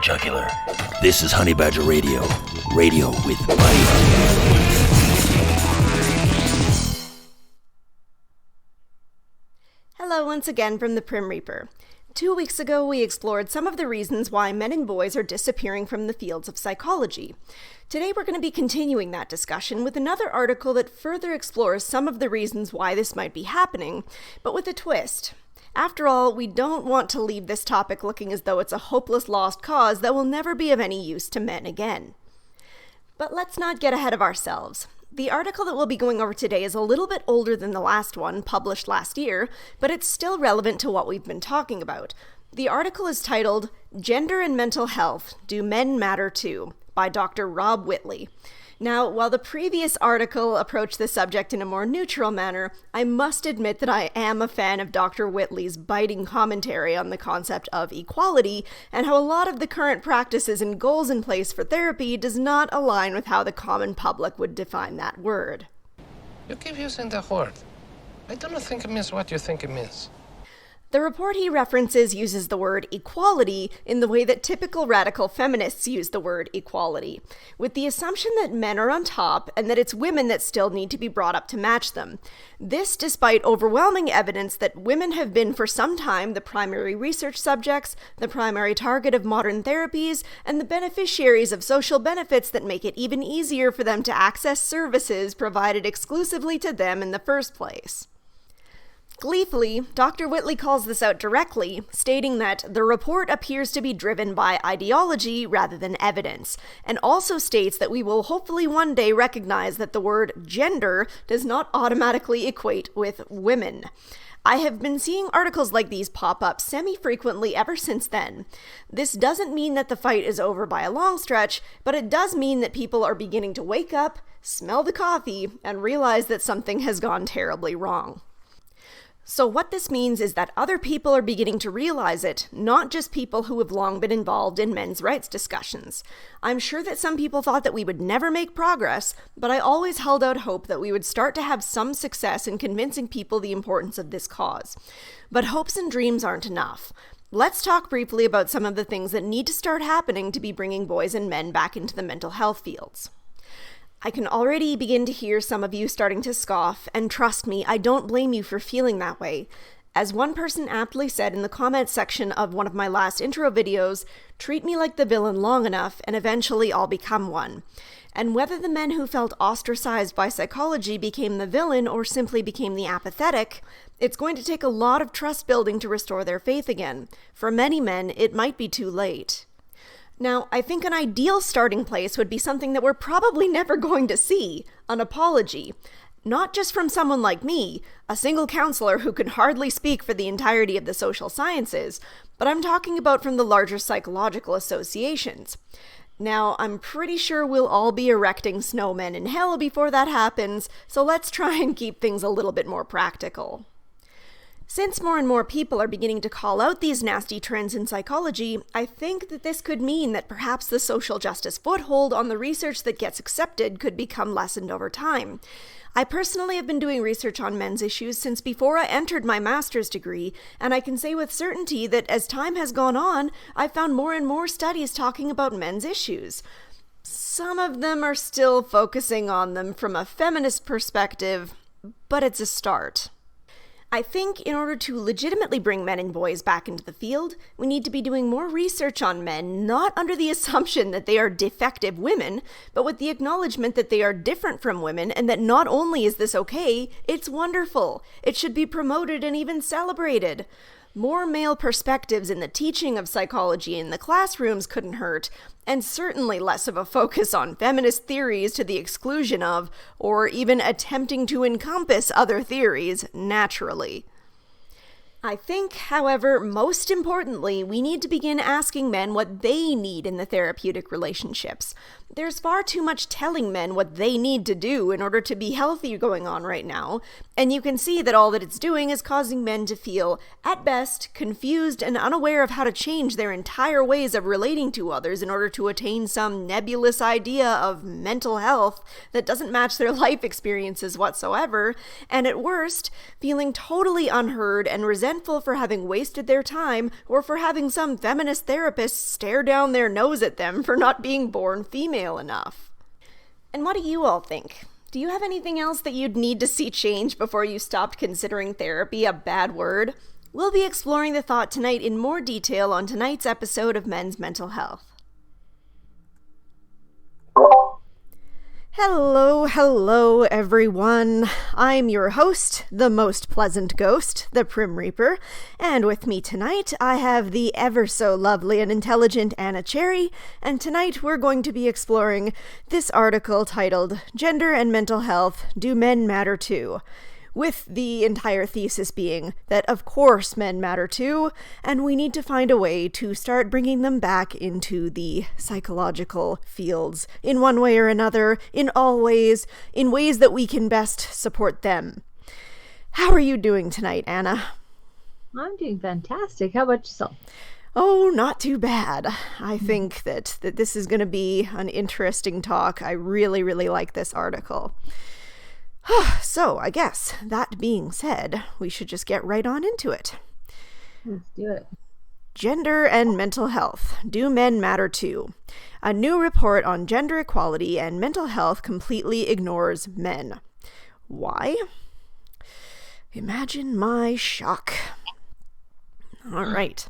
jugular. This is Honey Badger Radio. Radio with bite. Hello once again from the Prim Reaper. 2 weeks ago, we explored some of the reasons why men and boys are disappearing from the fields of psychology. Today, we're going to be continuing that discussion with another article that further explores some of the reasons why this might be happening, but with a twist. After all, we don't want to leave this topic looking as though it's a hopeless lost cause that will never be of any use to men again. But let's not get ahead of ourselves. The article that we'll be going over today is a little bit older than the last one, published last year, but it's still relevant to what we've been talking about. The article is titled, "Gender and Mental Health, Do Men Matter Too?" by Dr. Rob Whitley. Now, while the previous article approached the subject in a more neutral manner, I must admit that I am a fan of Dr. Whitley's biting commentary on the concept of equality and how a lot of the current practices and goals in place for therapy does not align with how the common public would define that word. You keep using the word. I do not think it means what you think it means. The report he references uses the word equality in the way that typical radical feminists use the word equality, with the assumption that men are on top and that it's women that still need to be brought up to match them. This despite overwhelming evidence that women have been for some time the primary research subjects, the primary target of modern therapies, and the beneficiaries of social benefits that make it even easier for them to access services provided exclusively to them in the first place. Gleefully, Dr. Whitley calls this out directly, stating that the report appears to be driven by ideology rather than evidence, and also states that we will hopefully one day recognize that the word gender does not automatically equate with women. I have been seeing articles like these pop up semi-frequently ever since then. This doesn't mean that the fight is over by a long stretch, but it does mean that people are beginning to wake up, smell the coffee, and realize that something has gone terribly wrong. So what this means is that other people are beginning to realize it, not just people who have long been involved in men's rights discussions. I'm sure that some people thought that we would never make progress, but I always held out hope that we would start to have some success in convincing people the importance of this cause. But hopes and dreams aren't enough. Let's talk briefly about some of the things that need to start happening to be bringing boys and men back into the mental health fields. I can already begin to hear some of you starting to scoff, and trust me, I don't blame you for feeling that way. As one person aptly said in the comments section of one of my last intro videos, treat me like the villain long enough and eventually I'll become one. And whether the men who felt ostracized by psychology became the villain or simply became the apathetic, it's going to take a lot of trust building to restore their faith again. For many men, it might be too late. Now, I think an ideal starting place would be something that we're probably never going to see, an apology. Not just from someone like me, a single counselor who can hardly speak for the entirety of the social sciences, but I'm talking about from the larger psychological associations. Now, I'm pretty sure we'll all be erecting snowmen in hell before that happens, so let's try and keep things a little bit more practical. Since more and more people are beginning to call out these nasty trends in psychology, I think that this could mean that perhaps the social justice foothold on the research that gets accepted could become lessened over time. I personally have been doing research on men's issues since before I entered my master's degree, and I can say with certainty that as time has gone on, I've found more and more studies talking about men's issues. Some of them are still focusing on them from a feminist perspective, but it's a start. I think in order to legitimately bring men and boys back into the field, we need to be doing more research on men, not under the assumption that they are defective women, but with the acknowledgement that they are different from women and that not only is this okay, it's wonderful. It should be promoted and even celebrated. More male perspectives in the teaching of psychology in the classrooms couldn't hurt, and certainly less of a focus on feminist theories to the exclusion of, or even attempting to encompass other theories naturally. I think, however, most importantly, we need to begin asking men what they need in the therapeutic relationships. There's far too much telling men what they need to do in order to be healthy going on right now, and you can see that all that it's doing is causing men to feel, at best, confused and unaware of how to change their entire ways of relating to others in order to attain some nebulous idea of mental health that doesn't match their life experiences whatsoever, and at worst, feeling totally unheard and resentful resentful for having wasted their time or for having some feminist therapist stare down their nose at them for not being born female enough. And what do you all think? Do you have anything else that you'd need to see change before you stopped considering therapy a bad word? We'll be exploring the thought tonight in more detail on tonight's episode of Men's Mental Health. Hello, everyone. I'm your host, the most pleasant ghost, the Prim Reaper, and with me tonight I have the ever so lovely and intelligent Anna Cherry, and tonight we're going to be exploring this article titled Gender and Mental Health, Do Men Matter Too? With the entire thesis being that of course men matter too, and we need to find a way to start bringing them back into the psychological fields in one way or another, in all ways, in ways that we can best support them. How are you doing tonight, Anna? I'm doing fantastic. How about yourself? Oh, not too bad. I think that this is going to be an interesting talk. I really like this article. So, I guess, that being said, we should just get right on into it. Let's do it. Gender and mental health. Do men matter too? A new report on gender equality and mental health completely ignores men. Why? Imagine my shock. All right.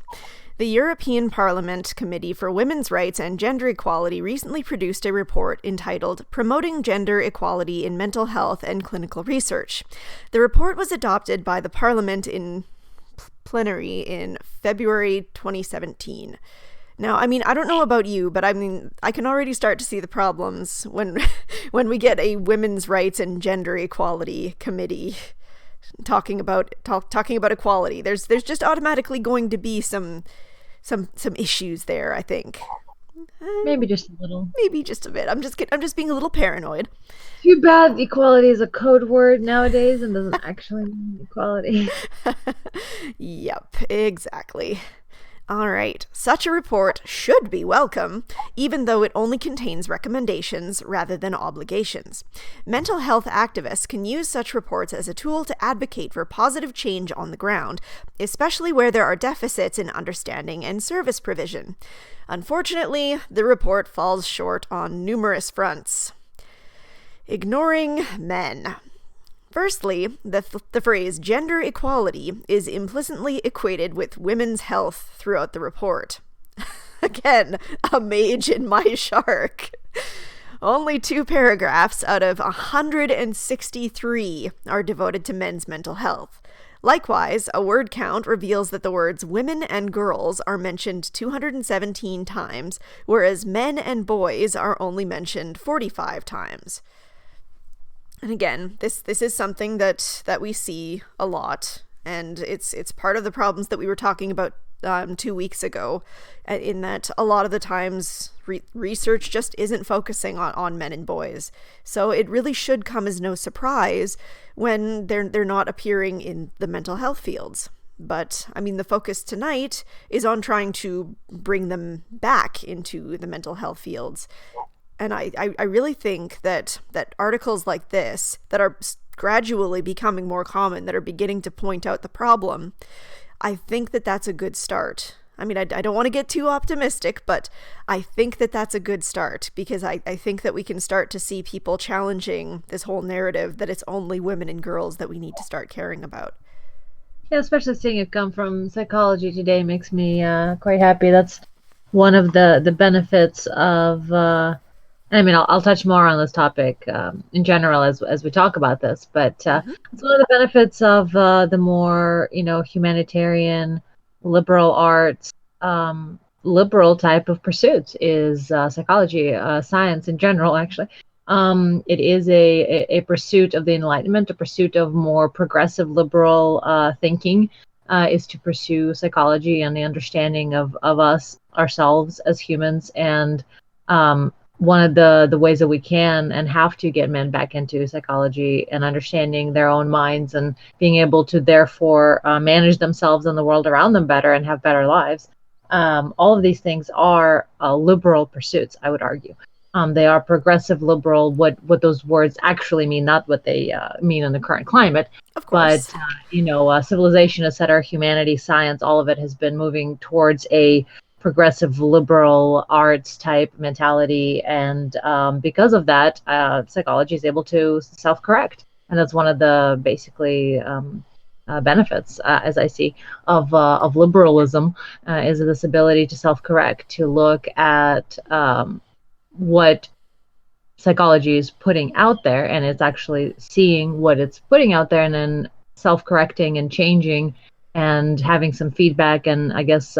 The European Parliament Committee for Women's Rights and Gender Equality recently produced a report entitled Promoting Gender Equality in Mental Health and Clinical Research. The report was adopted by the Parliament in plenary in February 2017. Now, I don't know about you, but I can already start to see the problems when we get a women's rights and gender equality committee talking about equality. There's just automatically going to be some issues there, I think. Maybe just a little. Maybe just a bit. I'm just being a little paranoid. Too bad equality is a code word nowadays and doesn't actually mean equality. Yep, exactly. All right, such a report should be welcome, even though it only contains recommendations rather than obligations. Mental health activists can use such reports as a tool to advocate for positive change on the ground, especially where there are deficits in understanding and service provision. Unfortunately, the report falls short on numerous fronts. Ignoring men. Firstly, the phrase gender equality is implicitly equated with women's health throughout the report. Again, a mage in my shark. Only 2 paragraphs out of 163 are devoted to men's mental health. Likewise, a word count reveals that the words women and girls are mentioned 217 times, whereas men and boys are only mentioned 45 times. And again, this is something that we see a lot, and it's part of the problems that we were talking about 2 weeks ago, in that a lot of the times research just isn't focusing on men and boys. So it really should come as no surprise when they're not appearing in the mental health fields. But, the focus tonight is on trying to bring them back into the mental health fields. And I really think that articles like this, that are gradually becoming more common, that are beginning to point out the problem, I think that that's a good start. I don't want to get too optimistic, but I think that that's a good start, because I think that we can start to see people challenging this whole narrative that it's only women and girls that we need to start caring about. Yeah, especially seeing it come from Psychology Today makes me quite happy. That's one of the benefits of... I'll touch more on this topic in general as we talk about this, but it's one of the benefits of the more, humanitarian, liberal arts, liberal type of pursuits is psychology, science in general, actually. It is a pursuit of the Enlightenment, a pursuit of more progressive liberal thinking, is to pursue psychology and the understanding of us, ourselves as humans, and one of the ways that we can and have to get men back into psychology and understanding their own minds and being able to therefore manage themselves and the world around them better and have better lives. All of these things are liberal pursuits, I would argue. They are progressive liberal, what those words actually mean, not what they mean in the current climate. Of course. But civilization, etc., humanity, science, all of it has been moving towards a progressive liberal arts type mentality, and because of that, psychology is able to self-correct, and that's one of the basically benefits, as I see, of liberalism, is this ability to self-correct, to look at what psychology is putting out there, and it's actually seeing what it's putting out there and then self-correcting and changing and having some feedback and, I guess,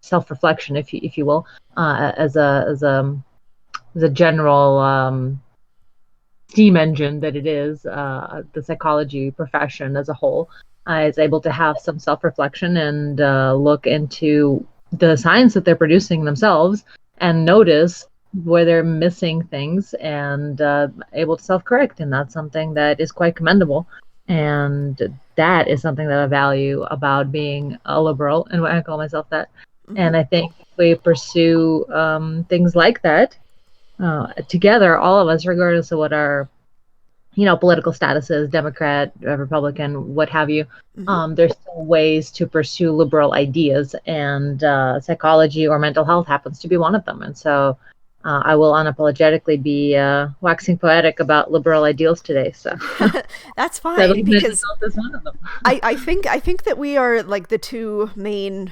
self-reflection, if you will, as a general steam engine that it is. The psychology profession as a whole is able to have some self-reflection and look into the science that they're producing themselves and notice where they're missing things and able to self-correct, and that's something that is quite commendable. And that is something that I value about being a liberal, and I call myself that. And I think if we pursue things like that together, all of us, regardless of what our political status is, Democrat, Republican, what have you, there's still ways to pursue liberal ideas, and psychology or mental health happens to be one of them. And so I will unapologetically be waxing poetic about liberal ideals today. So that's fine, because is one of them. I think that we are like the two main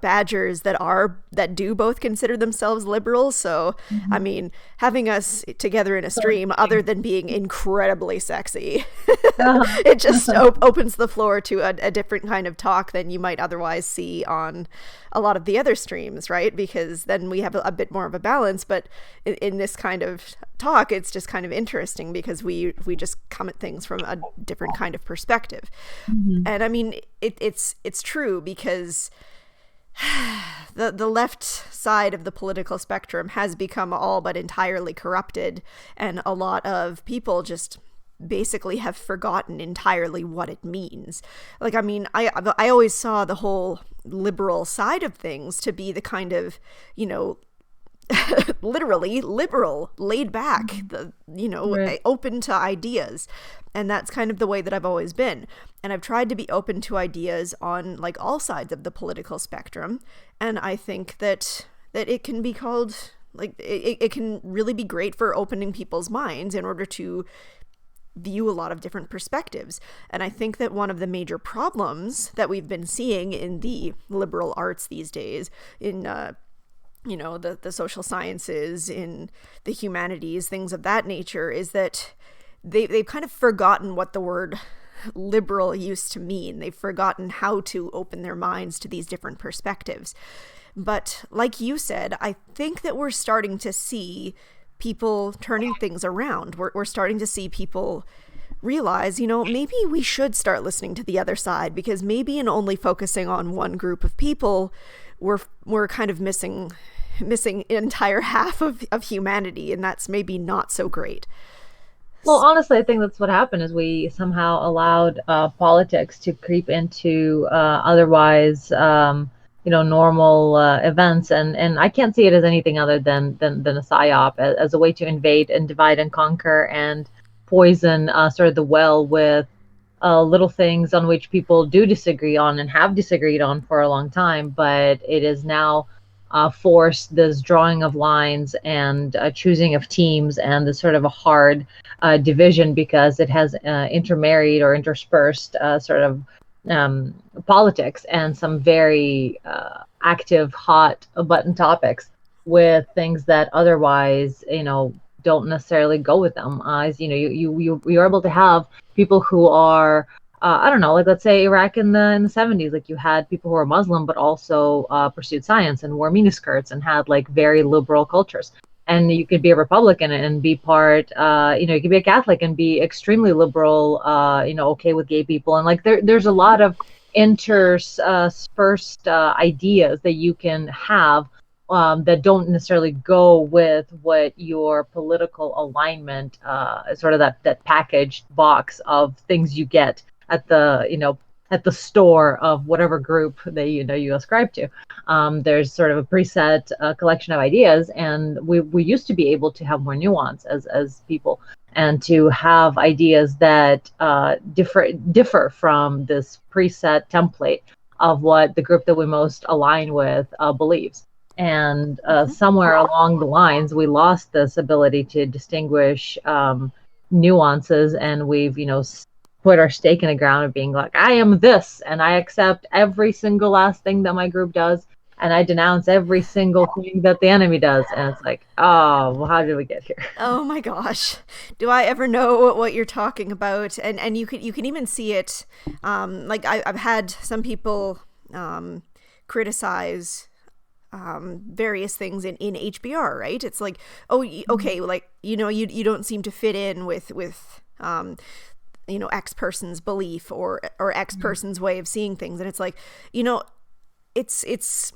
badgers that do both consider themselves liberals. So I mean, having us together in a stream, other than being incredibly sexy, it just opens the floor to a different kind of talk than you might otherwise see on a lot of the other streams, right? Because then we have a bit more of a balance. But in this kind of talk, it's just kind of interesting because we just come at things from a different kind of perspective. And I mean, it's true, because the left side of the political spectrum has become all but entirely corrupted, and a lot of people just basically have forgotten entirely what it means. Like, I mean, I always saw the whole liberal side of things to be the kind of, literally liberal, laid back, right, open to ideas. And that's kind of the way that I've always been. And I've tried to be open to ideas on like all sides of the political spectrum. And I think that it can be called, like, it can really be great for opening people's minds in order to view a lot of different perspectives. And I think that one of the major problems that we've been seeing in the liberal arts these days, in the social sciences, in the humanities, things of that nature, is that they've kind of forgotten what the word liberal used to mean. They've forgotten how to open their minds to these different perspectives. But like you said, I think that we're starting to see people turning things around. We're starting to see people realize, maybe we should start listening to the other side, because maybe in only focusing on one group of people, we're kind of missing an entire half of humanity, and that's maybe not so great. Well, honestly, I think that's what happened, is we somehow allowed politics to creep into otherwise, normal events, and I can't see it as anything other than a psyop, as a way to invade and divide and conquer and poison sort of the well with little things on which people do disagree on and have disagreed on for a long time, but it is now forced this drawing of lines and choosing of teams and this sort of a hard division, because it has intermarried or interspersed sort of politics and some very active, hot button topics with things that otherwise, don't necessarily go with them. You're able to have people who are I don't know, like let's say Iraq in the 70s, like you had people who were Muslim but also pursued science and wore miniskirts and had like very liberal cultures. And you could be a Republican and be part, you could be a Catholic and be extremely liberal, okay with gay people. And like there's a lot of interspersed ideas that you can have that don't necessarily go with what your political alignment, sort of that packaged box of things you get at the at the store of whatever group that you ascribe to. There's sort of a preset collection of ideas, and we used to be able to have more nuance as people, and to have ideas that differ from this preset template of what the group that we most align with believes. And somewhere along the lines, we lost this ability to distinguish nuances, and we've put our stake in the ground of being like, I am this, and I accept every single last thing that my group does, and I denounce every single thing that the enemy does. And it's like, oh, well, how did we get here? Oh my gosh, do I ever know what you're talking about? And you can even see it. Like I've had some people criticize various things in HBR, right? It's like, oh, okay, like you don't seem to fit in with X person's belief or X person's way of seeing things, and it's like, it's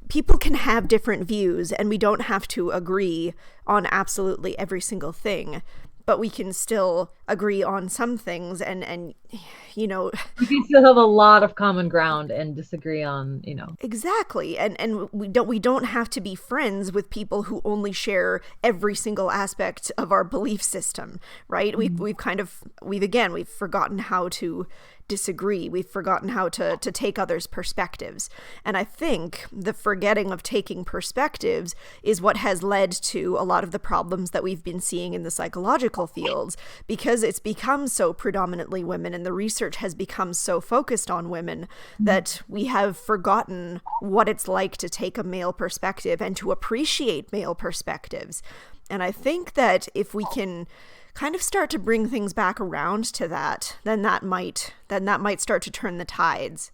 people can have different views, and we don't have to agree on absolutely every single thing, but we can still agree on some things, and we can still have a lot of common ground and disagree on exactly, and we don't have to be friends with people who only share every single aspect of our belief system, right? Mm-hmm. We've forgotten how to disagree. We've forgotten how to take others' perspectives. And I think the forgetting of taking perspectives is what has led to a lot of the problems that we've been seeing in the psychological fields, because it's become so predominantly women and the research has become so focused on women that we have forgotten what it's like to take a male perspective and to appreciate male perspectives. And I think that if we can kind of start to bring things back around to that, then that might start to turn the tides.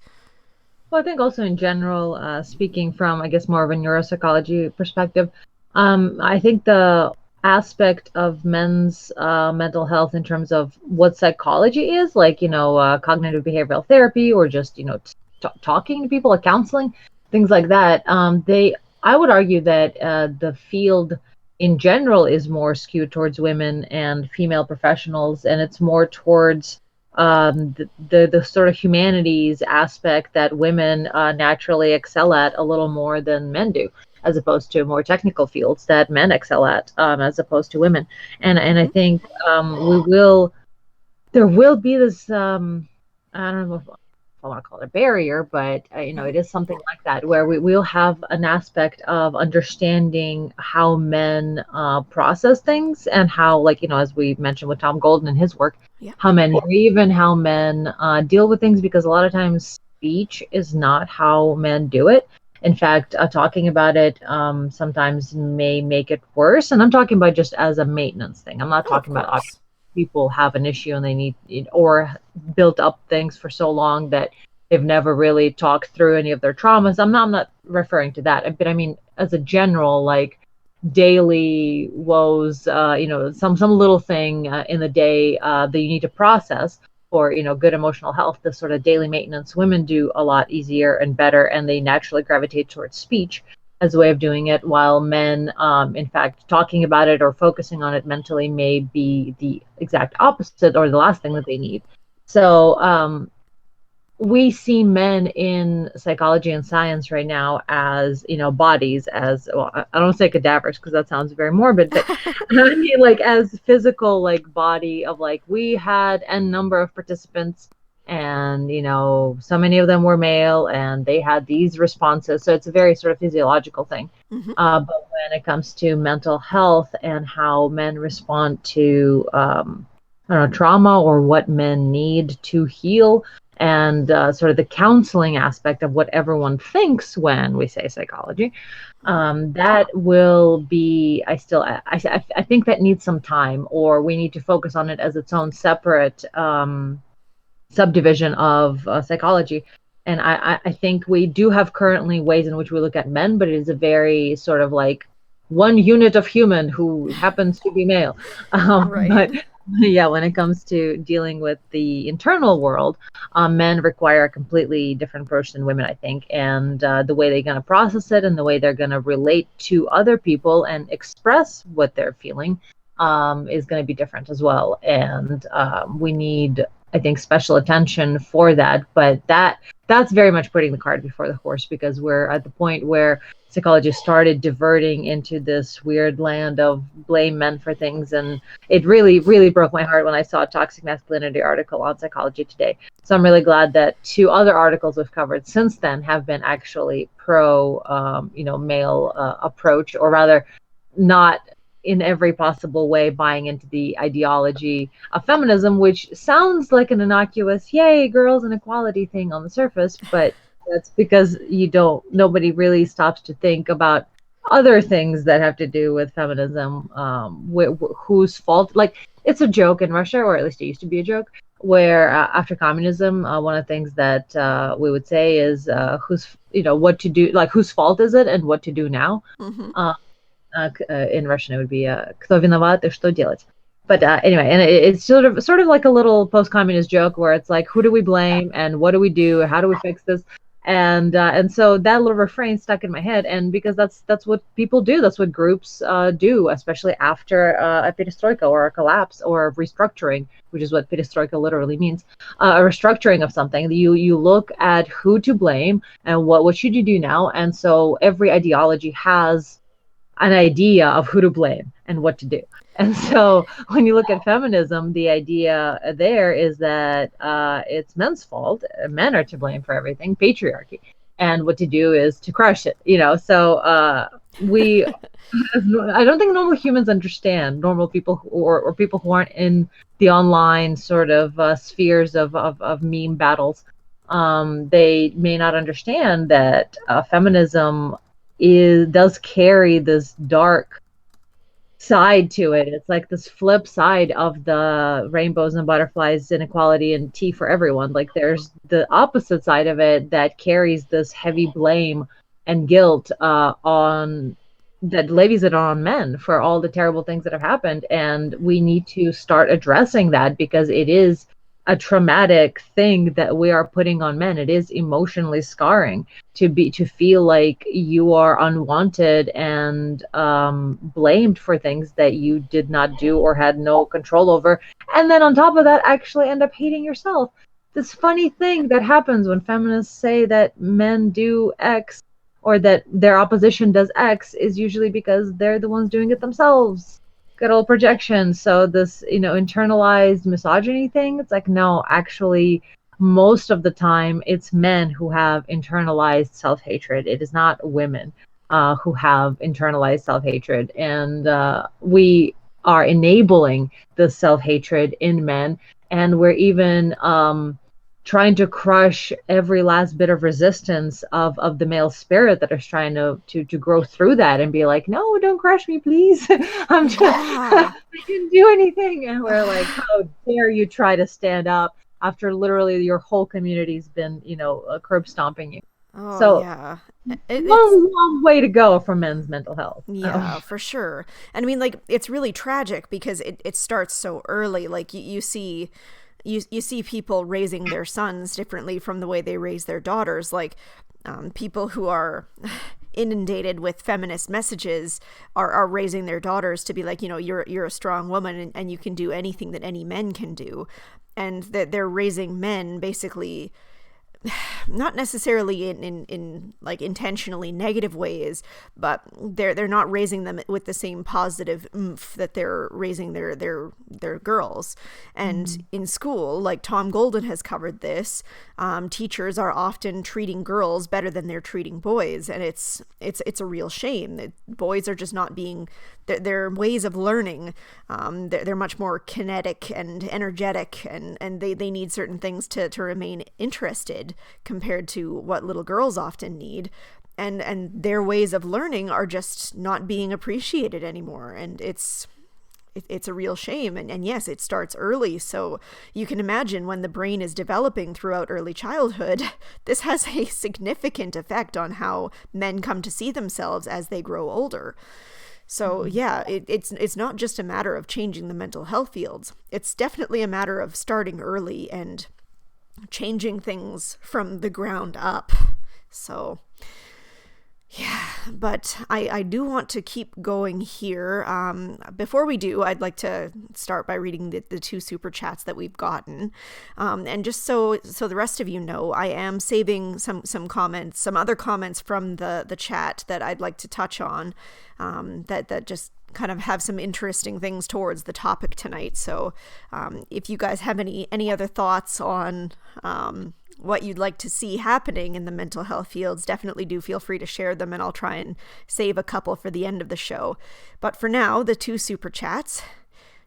Well, I think also in general, speaking from, I guess, more of a neuropsychology perspective, I think the aspect of men's mental health in terms of what psychology is, like, cognitive behavioral therapy, or just, talking to people, like counseling, things like that. I would argue that the field in general is more skewed towards women and female professionals, and it's more towards the sort of humanities aspect that women naturally excel at a little more than men do, as opposed to more technical fields that men excel at, as opposed to women. And I think there will be this, I don't know if I want to call it a barrier, but it is something like that, where we'll have an aspect of understanding how men process things, and how, like, as we mentioned with Tom Golden and his work, how men grieve and how men deal with things, because a lot of times speech is not how men do it. In fact, talking about it sometimes may make it worse. And I'm talking about just as a maintenance thing. I'm not talking about people have an issue and they need, or built up things for so long that they've never really talked through any of their traumas. I'm not referring to that, but I mean, as a general, like, daily woes, some little thing in the day that you need to process for, good emotional health, this sort of daily maintenance, women do a lot easier and better, and they naturally gravitate towards speech as a way of doing it, while men, in fact, talking about it or focusing on it mentally may be the exact opposite, or the last thing that they need. So we see men in psychology and science right now as, bodies, as, well, I don't say cadavers because that sounds very morbid, but I mean, like, as physical, like, body of, like, we had n number of participants, and so many of them were male, and they had these responses. So it's a very sort of physiological thing. Mm-hmm. But when it comes to mental health and how men respond to trauma, or what men need to heal, and sort of the counseling aspect of what everyone thinks when we say psychology, that will be, I think that needs some time, or we need to focus on it as its own separate subdivision of psychology. And I think we do have currently ways in which we look at men, but it is a very sort of like one unit of human who happens to be male. Right. But yeah, when it comes to dealing with the internal world, men require a completely different approach than women, I think. And the way they're going to process it, and the way they're going to relate to other people and express what they're feeling, is going to be different as well. And we need, I think, special attention for that. But that's very much putting the cart before the horse, because we're at the point where psychology started diverting into this weird land of blame men for things. And it really, really broke my heart when I saw a toxic masculinity article on Psychology Today. So I'm really glad that 2 other articles we've covered since then have been actually pro, male approach, or rather not in every possible way buying into the ideology of feminism, which sounds like an innocuous, yay, girls and equality thing on the surface, but that's because nobody really stops to think about other things that have to do with feminism, whose fault. Like, it's a joke in Russia, or at least it used to be a joke, where after communism, one of the things that we would say is what to do, like whose fault is it and what to do now. In Russian, it would be "Кто виноват и что делать?" But anyway, and it's sort of like a little post-communist joke where it's like, who do we blame and what do we do? How do we fix this? And so that little refrain stuck in my head, and because that's what people do, that's what groups do, especially after a perestroika or a collapse or a restructuring, which is what perestroika literally means, a restructuring of something. You look at who to blame and what should you do now, and so every ideology has an idea of who to blame and what to do. And so when you look at feminism, the idea there is that it's men's fault. Men are to blame for everything, patriarchy. And what to do is to crush it, So I don't think normal humans understand, normal people or people who aren't in the online sort of spheres of meme battles. They may not understand that feminism does carry this dark side to it. It's like this flip side of the rainbows and butterflies, inequality, and tea for everyone. Like, there's the opposite side of it that carries this heavy blame and guilt that levies it on men for all the terrible things that have happened. And we need to start addressing that, because it is a traumatic thing that we are putting on men. It is emotionally scarring to feel like you are unwanted and blamed for things that you did not do or had no control over, and then on top of that actually end up hating yourself. This funny thing that happens when feminists say that men do X, or that their opposition does X, is usually because they're the ones doing it themselves. Good old projection. So this, internalized misogyny thing, it's like, no, actually, most of the time it's men who have internalized self-hatred. It is not women who have internalized self-hatred. And we are enabling the self-hatred in men. And we're even trying to crush every last bit of resistance of the male spirit that is trying to grow through that and be like, no, don't crush me, please. I'm just, I didn't do anything. And we're like, how dare you try to stand up after literally your whole community's been, curb stomping you. Oh, so yeah. Long way to go for men's mental health. Yeah, for sure. And I mean, like, it's really tragic because it starts so early. Like, you see people raising their sons differently from the way they raise their daughters. Like, people who are inundated with feminist messages are raising their daughters to be like, you're a strong woman and you can do anything that any men can do. And that they're raising men basically not necessarily in like intentionally negative ways, but they're not raising them with the same positive oomph that they're raising their girls. And in school, like Tom Golden has covered this, teachers are often treating girls better than they're treating boys, and it's a real shame that boys are just not being their ways of learning. They're much more kinetic and energetic, and they need certain things to remain interested compared to what little girls often need. And their ways of learning are just not being appreciated anymore. And it's a real shame. And yes, it starts early. So you can imagine when the brain is developing throughout early childhood, this has a significant effect on how men come to see themselves as they grow older. So yeah, it's not just a matter of changing the mental health fields. It's definitely a matter of starting early and changing things from the ground up. So Yeah, but I do want to keep going here. Before we do, I'd like to start by reading the two super chats that we've gotten. And just so the rest of you know, I am saving some comments, some other comments from the chat that I'd like to touch on, that just kind of have some interesting things towards the topic tonight. So if you guys have any other thoughts on what you'd like to see happening in the mental health fields, definitely do feel free to share them, and I'll try and save a couple for the end of the show. But for now, the two super chats.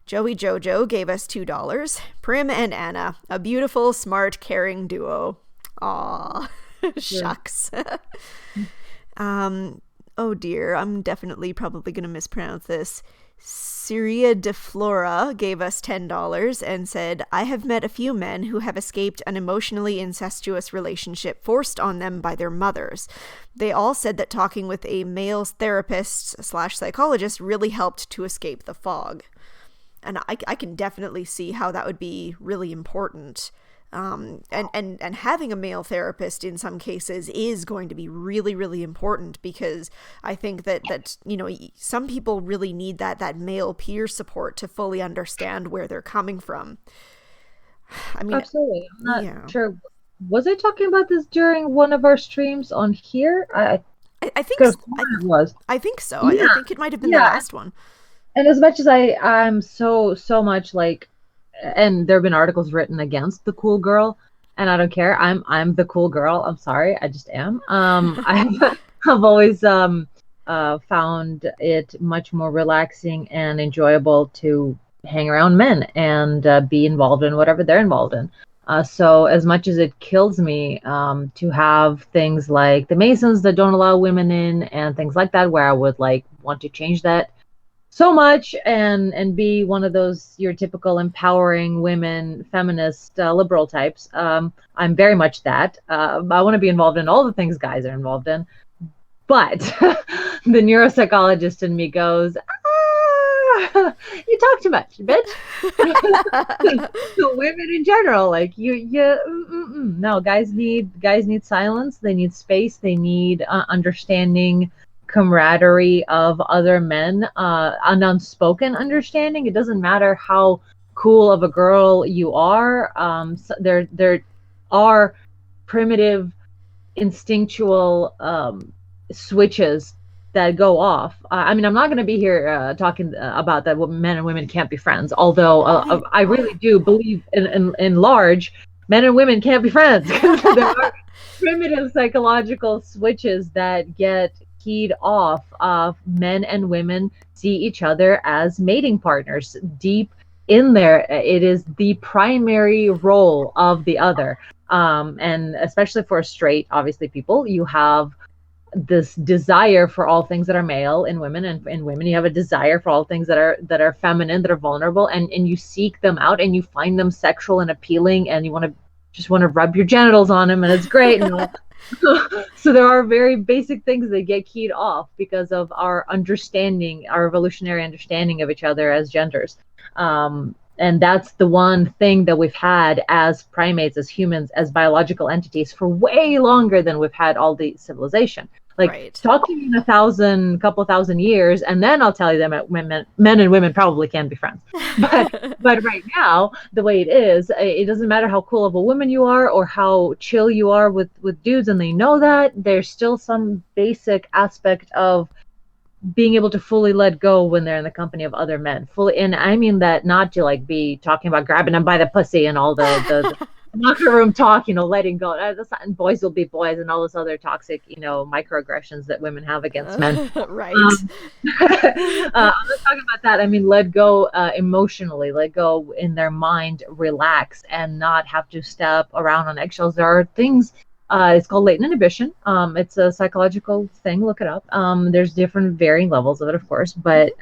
Joey Jojo gave us $2. Prim and Anna, a beautiful, smart, caring duo. Aw, shucks. Oh dear, I'm definitely probably going to mispronounce this. Syria de Flora gave us $10 and said, I have met a few men who have escaped an emotionally incestuous relationship forced on them by their mothers. They all said that talking with a male therapist / psychologist really helped to escape the fog. And I can definitely see how that would be really important. And having a male therapist in some cases is going to be really, really important, because I think that you know, some people really need that male peer support to fully understand where they're coming from. I mean, absolutely. I'm not sure. Was I talking about this during one of our streams on here? I think it was. I think so. Yeah. I think it might have been the last one. And as much as I'm so much like, and there have been articles written against the cool girl, and I don't care. I'm the cool girl. I'm sorry, I just am. I've always found it much more relaxing and enjoyable to hang around men and be involved in whatever they're involved in. So as much as it kills me to have things like the Masons that don't allow women in and things like that, where I would like want to change that so much and be one of those your typical empowering women, feminist, liberal types. I'm very much that. I want to be involved in all the things guys are involved in. But the neuropsychologist in me goes, you talk too much, bitch. Women in general, like no, guys need silence. They need space. They need understanding, camaraderie of other men, an unspoken understanding. It doesn't matter how cool of a girl you are. So there are primitive, instinctual switches that go off. I mean, I'm not going to be here talking about that men and women can't be friends, although I really do believe in large, men and women can't be friends. There are primitive psychological switches that get keyed off of men and women see each other as mating partners. Deep in there, it is the primary role of the other. And especially for straight, obviously, people, you have this desire for all things that are male in women, and in women you have a desire for all things that are feminine, that are vulnerable, and you seek them out and you find them sexual and appealing, and you want to rub your genitals on them, and it's great. And so there are very basic things that get keyed off because of our understanding, our evolutionary understanding of each other as genders. And that's the one thing that we've had as primates, as humans, as biological entities for way longer than we've had all the civilization. Like, right. Talk to me in a couple thousand years, and then I'll tell you that men and women probably can be friends. But right now, the way it is, it doesn't matter how cool of a woman you are or how chill you are with dudes, and they know that. There's still some basic aspect of being able to fully let go when they're in the company of other men. Fully, and I mean that not to like be talking about grabbing them by the pussy and all the locker room talk, letting go. And boys will be boys and all this other toxic, microaggressions that women have against men. Right. I'm not talking about that. I mean, let go emotionally, let go in their mind, relax, and not have to step around on eggshells. There are things. It's called latent inhibition. It's a psychological thing. Look it up. There's different varying levels of it, of course, but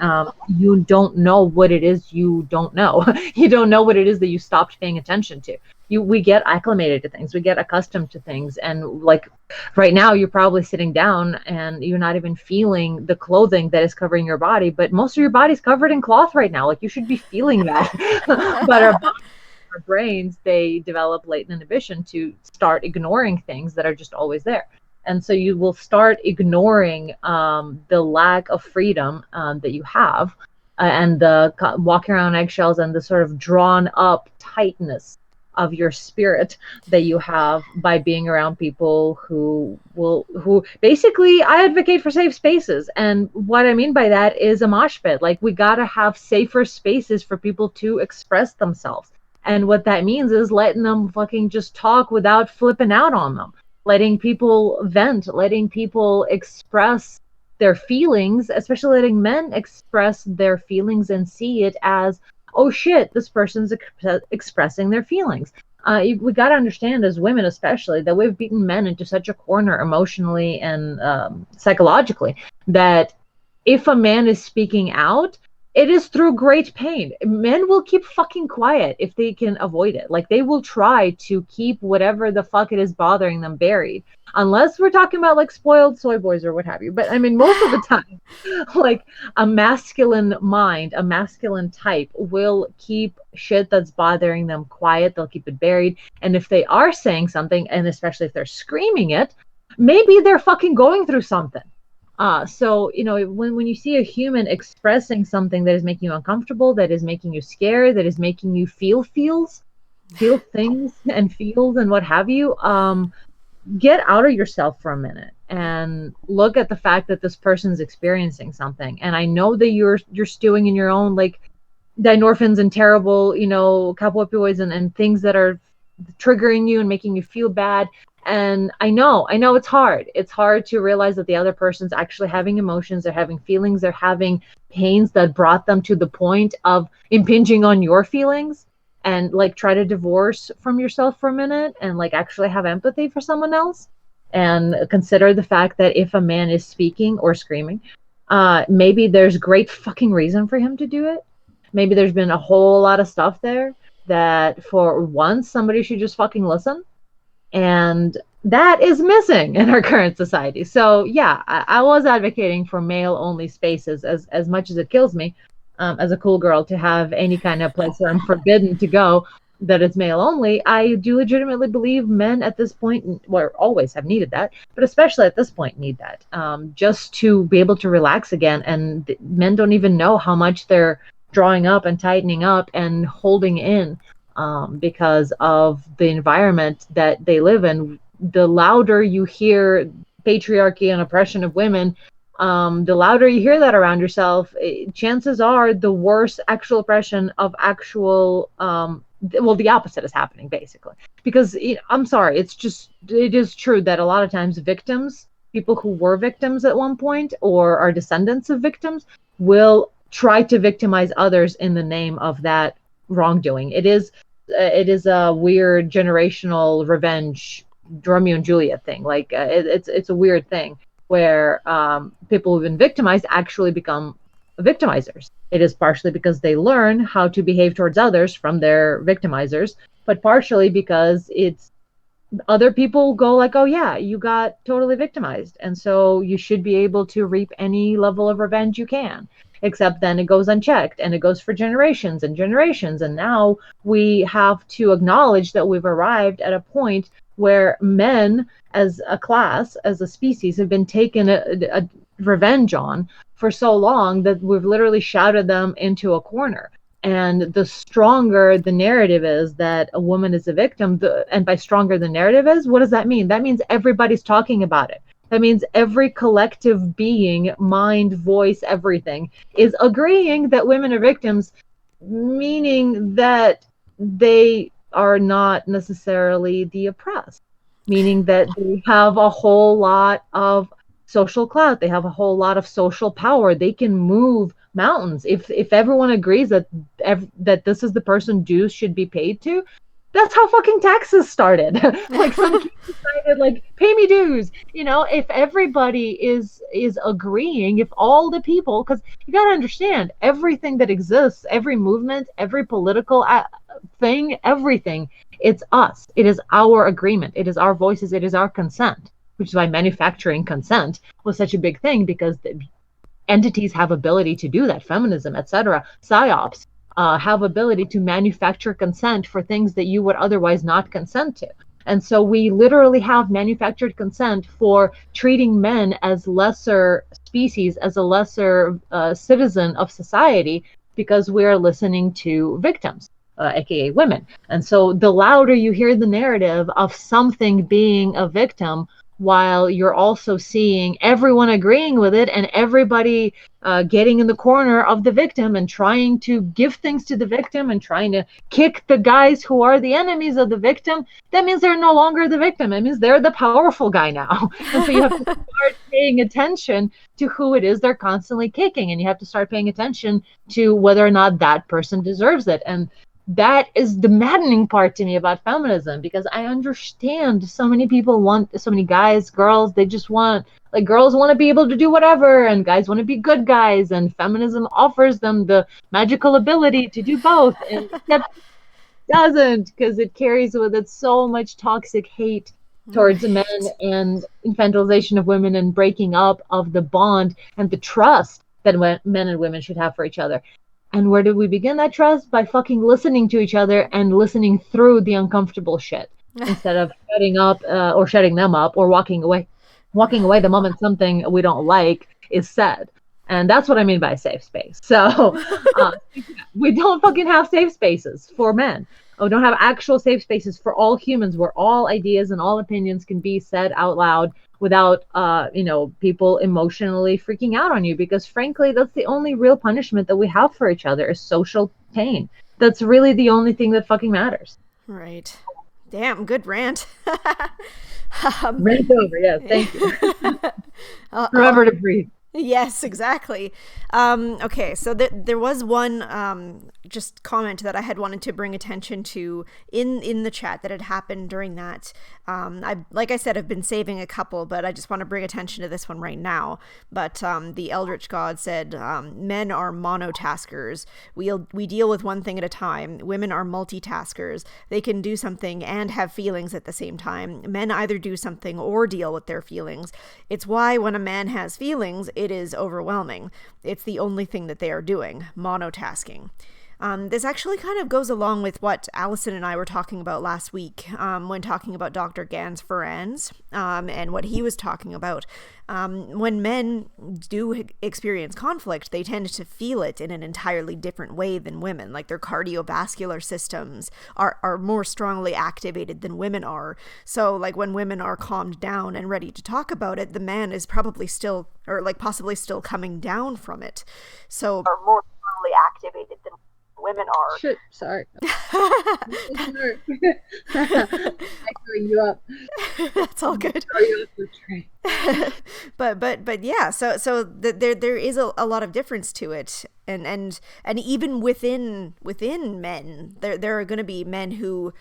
you don't know what it is you don't know. You don't know what it is that you stopped paying attention to. We get acclimated to things. We get accustomed to things. And like right now, you're probably sitting down and you're not even feeling the clothing that is covering your body, but most of your body's covered in cloth right now. Like, you should be feeling that. But our brains, they develop latent inhibition to start ignoring things that are just always there. And so you will start ignoring the lack of freedom that you have, and the walking around eggshells and the sort of drawn up tightness of your spirit that you have by being around people who basically, I advocate for safe spaces. And what I mean by that is a mosh pit. Like, we gotta have safer spaces for people to express themselves. And what that means is letting them fucking just talk without flipping out on them, letting people vent, letting people express their feelings, especially letting men express their feelings and see it as, oh shit, this person's expressing their feelings. We got to understand, as women especially, that we've beaten men into such a corner emotionally and psychologically, that if a man is speaking out, it is through great pain. Men will keep fucking quiet if they can avoid it. Like, they will try to keep whatever the fuck it is bothering them buried. Unless we're talking about like spoiled soy boys or what have you. But I mean, most of the time, like, a masculine mind, a masculine type will keep shit that's bothering them quiet. They'll keep it buried. And if they are saying something, and especially if they're screaming it, maybe they're fucking going through something. So, you know, when you see a human expressing something that is making you uncomfortable, that is making you scared, that is making you feel things and feels and what have you, get out of yourself for a minute and look at the fact that this person's experiencing something. And I know that you're stewing in your own, like, dynorphins and terrible, you know, opioids and things that are triggering you and making you feel bad. And I know it's hard. It's hard to realize that the other person's actually having emotions, they're having feelings, they're having pains that brought them to the point of impinging on your feelings. And like, try to divorce from yourself for a minute and like actually have empathy for someone else, and consider the fact that if a man is speaking or screaming, maybe there's great fucking reason for him to do it. Maybe there's been a whole lot of stuff there that for once somebody should just fucking listen. And that is missing in our current society. So yeah, I was advocating for male only spaces as much as it kills me. As a cool girl, to have any kind of place where I'm forbidden to go that is male only. I do legitimately believe men at this point, well, always have needed that, but especially at this point need that, just to be able to relax again. And men don't even know how much they're drawing up and tightening up and holding in, because of the environment that they live in. The louder you hear patriarchy and oppression of women, the louder you hear that around yourself, chances are the worse actual oppression of actual, well, the opposite is happening, basically. Because, I'm sorry, it is true that a lot of times victims, people who were victims at one point or are descendants of victims, will try to victimize others in the name of that wrongdoing. It is a weird generational revenge, Romeo and Juliet thing. Like, it's a weird thing where people who've been victimized actually become victimizers. It is partially because they learn how to behave towards others from their victimizers, but partially because it's other people go like, oh yeah, you got totally victimized, and so you should be able to reap any level of revenge you can. Except then it goes unchecked, and it goes for generations and generations. And now we have to acknowledge that we've arrived at a point where men as a class, as a species, have been taken a revenge on for so long that we've literally shouted them into a corner. And the stronger the narrative is that a woman is a victim, and by stronger the narrative is, what does that mean? That means everybody's talking about it. That means every collective being, mind, voice, everything, is agreeing that women are victims, meaning that they are not necessarily the oppressed, meaning that they have a whole lot of social clout, they have a whole lot of social power, they can move mountains. If everyone agrees that this is the person dues should be paid to, that's how fucking taxes started. Like, some kids decided, like, pay me dues. If everybody is agreeing, if all the people, because you got to understand, everything that exists, every movement, every political thing, everything, it's us. It is our agreement. It is our voices. It is our consent, which is why manufacturing consent was such a big thing, because the entities have ability to do that. Feminism, etc., psyops, have ability to manufacture consent for things that you would otherwise not consent to. And so we literally have manufactured consent for treating men as lesser species, as a lesser citizen of society, because we are listening to victims, aka women. And so the louder you hear the narrative of something being a victim, while you're also seeing everyone agreeing with it and everybody getting in the corner of the victim and trying to give things to the victim and trying to kick the guys who are the enemies of the victim, that means they're no longer the victim. It means they're the powerful guy now. And so you have to start paying attention to who it is they're constantly kicking, and you have to start paying attention to whether or not that person deserves it. And that is the maddening part to me about feminism, because I understand so many people want, so many guys, girls, they just want, like, girls want to be able to do whatever, and guys want to be good guys, and feminism offers them the magical ability to do both, and except it doesn't, because it carries with it so much toxic hate towards men and infantilization of women and breaking up of the bond and the trust that men and women should have for each other. And where did we begin that trust? By fucking listening to each other and listening through the uncomfortable shit instead of shutting up or shutting them up or walking away the moment something we don't like is said. And that's what I mean by safe space. So we don't fucking have safe spaces for men. We don't have actual safe spaces for all humans where all ideas and all opinions can be said out loud without people emotionally freaking out on you, because frankly that's the only real punishment that we have for each other is social pain. That's really the only thing that fucking matters. Right. Damn, good rant. Rant over, yeah, thank you. Remember to breathe. Yes, exactly. Okay, so there was one just comment that I had wanted to bring attention to in the chat that had happened during that. Like I said, I've been saving a couple, but I just want to bring attention to this one right now. But the Eldritch God said, men are monotaskers. We deal with one thing at a time. Women are multitaskers. They can do something and have feelings at the same time. Men either do something or deal with their feelings. It's why when a man has feelings, it is overwhelming. It's the only thing that they are doing, monotasking. This actually kind of goes along with what Alison and I were talking about last week when talking about Dr. Gans Ferrans and what he was talking about. When men do experience conflict, they tend to feel it in an entirely different way than women. Like their cardiovascular systems are more strongly activated than women are. So like when women are calmed down and ready to talk about it, the man is probably still, or like possibly still coming down from it. So are more strongly activated than women are. Shit, sorry. I'm you up. That's all good. But yeah, so there is a lot of difference to it, and even within men, there are going to be men who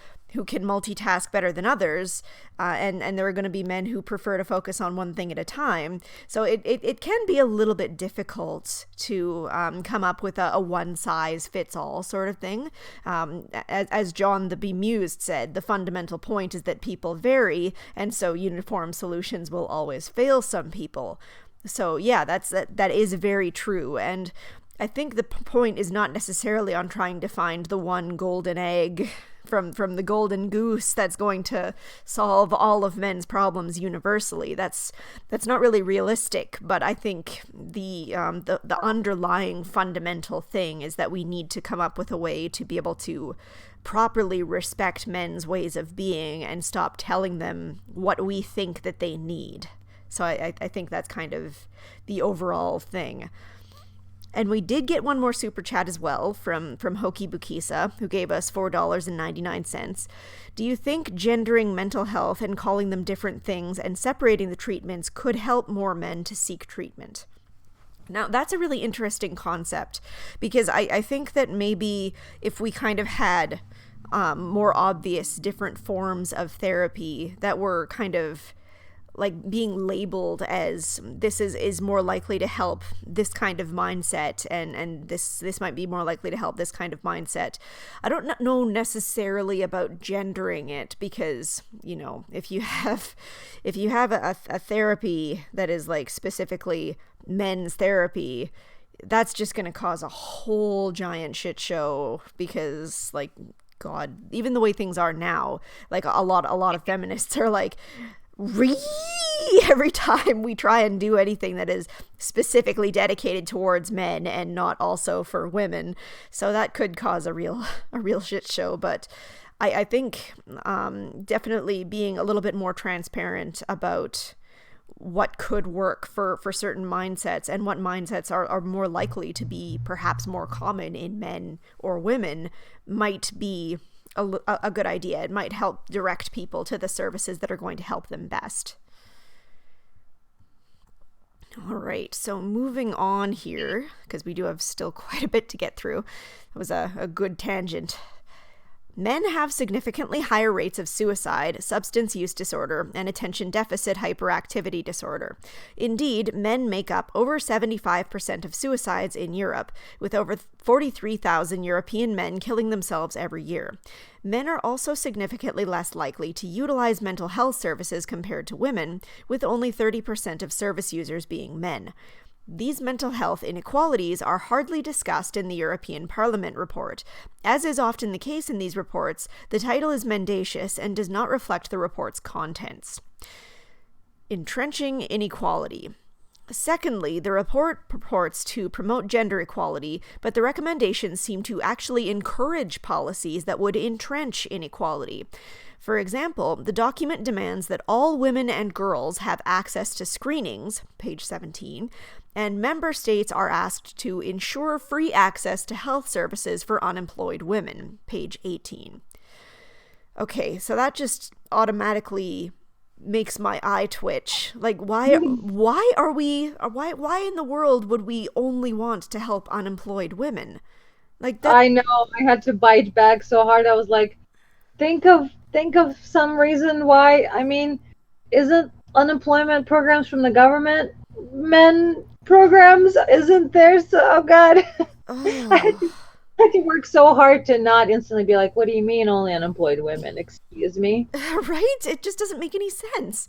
can multitask better than others, and there are going to be men who prefer to focus on one thing at a time. So it can be a little bit difficult to come up with a one-size-fits-all sort of thing. As John the Bemused said, the fundamental point is that people vary, and so uniform solutions will always fail some people. So yeah, that is very true, and I think the point is not necessarily on trying to find the one golden egg from the golden goose that's going to solve all of men's problems universally. That's not really realistic, but I think the underlying fundamental thing is that we need to come up with a way to be able to properly respect men's ways of being and stop telling them what we think that they need. So I think that's kind of the overall thing. And we did get one more super chat as well from Hoki Bukisa, who gave us $4.99. Do you think gendering mental health and calling them different things and separating the treatments could help more men to seek treatment? Now, that's a really interesting concept, because I think that maybe if we kind of had more obvious different forms of therapy that were kind of like being labeled as this is more likely to help this kind of mindset, and this might be more likely to help this kind of mindset. I don't know necessarily about gendering it, because if you have a therapy that is like specifically men's therapy, that's just going to cause a whole giant shit show, because like God, even the way things are now, like a lot of feminists are like, every time we try and do anything that is specifically dedicated towards men and not also for women. So that could cause a real shit show. But I think definitely being a little bit more transparent about what could work for certain mindsets and what mindsets are more likely to be perhaps more common in men or women might be a good idea. It might help direct people to the services that are going to help them best. All right, so moving on here, because we do have still quite a bit to get through. That was a good tangent. Men have significantly higher rates of suicide, substance use disorder, and attention deficit hyperactivity disorder. Indeed, men make up over 75% of suicides in Europe, with over 43,000 European men killing themselves every year. Men are also significantly less likely to utilize mental health services compared to women, with only 30% of service users being men. These mental health inequalities are hardly discussed in the European Parliament report. As is often the case in these reports, the title is mendacious and does not reflect the report's contents. Entrenching inequality. Secondly, the report purports to promote gender equality, but the recommendations seem to actually encourage policies that would entrench inequality. For example, the document demands that all women and girls have access to screenings, page 17, and member states are asked to ensure free access to health services for unemployed women, page 18. Okay, so that just automatically makes my eye twitch. Like, why in the world would we only want to help unemployed women? Like that. I know, I had to bite back so hard. I was like, think of some reason why. I mean, isn't unemployment programs from the government men programs? Isn't there? So, oh God. Oh. I had to work so hard to not instantly be like, what do you mean only unemployed women? Excuse me? Right? It just doesn't make any sense.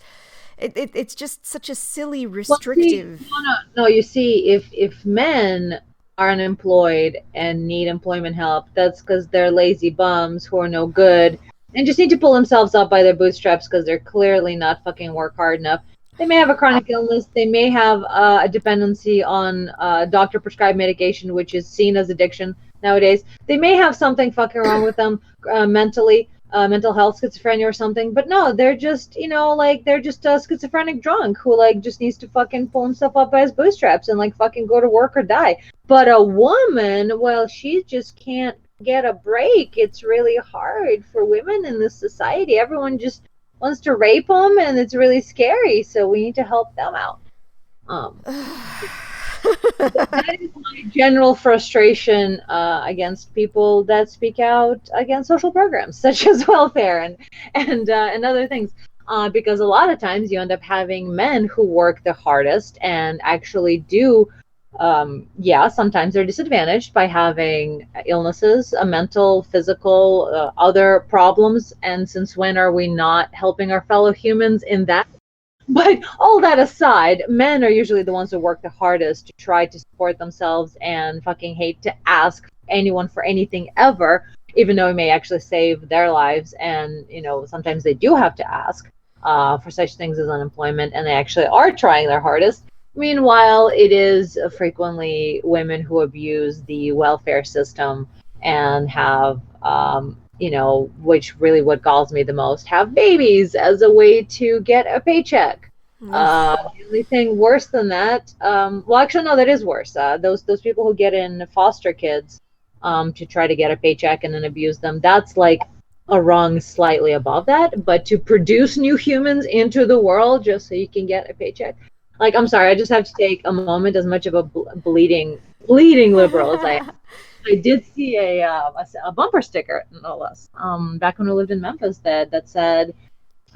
It's just such a silly, restrictive... Well, no, you see, if men are unemployed and need employment help, that's because they're lazy bums who are no good and just need to pull themselves up by their bootstraps because they're clearly not fucking work hard enough. They may have a chronic illness. They may have a dependency on doctor-prescribed medication, which is seen as addiction nowadays. They may have something fucking wrong with them mentally, mental health, schizophrenia or something. But no, they're just, they're just a schizophrenic drunk who, just needs to fucking pull himself up by his bootstraps and, fucking go to work or die. But a woman, well, she just can't get a break. It's really hard for women in this society. Everyone just wants to rape them, and it's really scary. So we need to help them out. That is my general frustration against people that speak out against social programs such as welfare and other things. Because a lot of times you end up having men who work the hardest and actually do. Sometimes they're disadvantaged by having illnesses, mental, physical, other problems. And since when are we not helping our fellow humans in that? But all that aside, men are usually the ones who work the hardest to try to support themselves and fucking hate to ask anyone for anything ever, even though it may actually save their lives. And, sometimes they do have to ask for such things as unemployment, and they actually are trying their hardest. Meanwhile, it is frequently women who abuse the welfare system and have, which really what galls me the most, have babies as a way to get a paycheck. The only thing worse than that, actually, no, that is worse. Those people who get in foster kids to try to get a paycheck and then abuse them, that's like a rung slightly above that. But to produce new humans into the world just so you can get a paycheck, I'm sorry, I just have to take a moment, as much of a bleeding liberal as I am. I did see a bumper sticker, no less, back when we lived in Memphis that said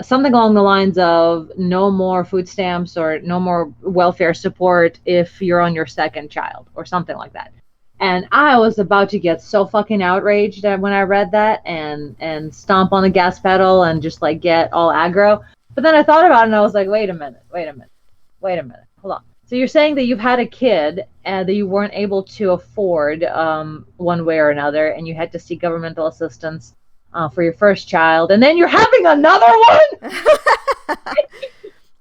something along the lines of no more food stamps or no more welfare support if you're on your second child or something like that. And I was about to get so fucking outraged when I read that and stomp on the gas pedal and just get all aggro. But then I thought about it and I was like, wait a minute. Hold on. So you're saying that you've had a kid that you weren't able to afford one way or another, and you had to seek governmental assistance for your first child, and then you're having another one.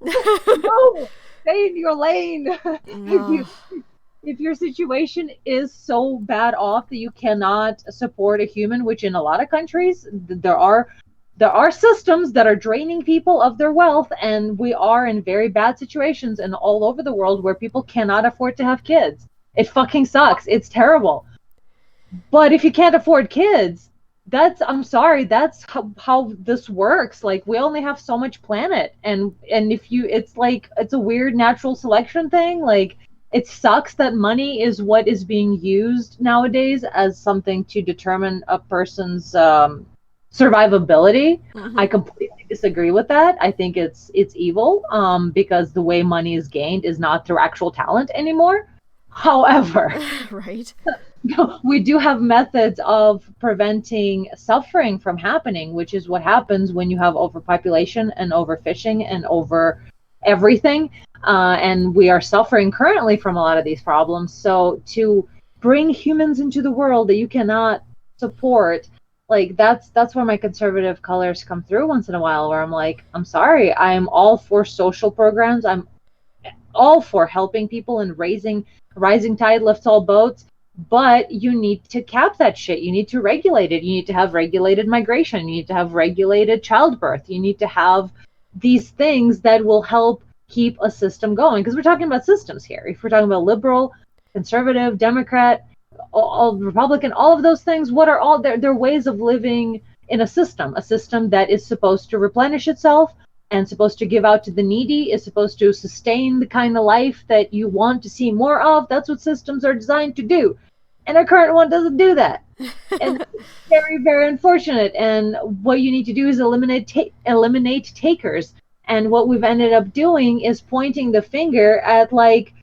No, stay in your lane. If your situation is so bad off that you cannot support a human, which in a lot of countries there are systems that are draining people of their wealth, and we are in very bad situations and all over the world where people cannot afford to have kids. It fucking sucks. It's terrible. But if you can't afford kids, I'm sorry, that's how this works. Like, we only have so much planet, and if you, it's like, it's a weird natural selection thing. Like, it sucks that money is what is being used nowadays as something to determine a person's survivability. Mm-hmm. I completely disagree with that. I think it's evil, because the way money is gained is not through actual talent anymore. However, right. We do have methods of preventing suffering from happening, which is what happens when you have overpopulation and overfishing and over everything. And we are suffering currently from a lot of these problems. So to bring humans into the world that you cannot support, like, that's where my conservative colors come through once in a while, where I'm like, I'm sorry, I'm all for social programs. I'm all for helping people and rising tide lifts all boats. But you need to cap that shit. You need to regulate it. You need to have regulated migration. You need to have regulated childbirth. You need to have these things that will help keep a system going. Because we're talking about systems here. If we're talking about liberal, conservative, Democrat, all Republican, all of those things, what are all their ways of living in a system that is supposed to replenish itself and supposed to give out to the needy, is supposed to sustain the kind of life that you want to see more of. That's what systems are designed to do. And our current one doesn't do that. And it's very, very unfortunate. And what you need to do is eliminate takers. And what we've ended up doing is pointing the finger at, like,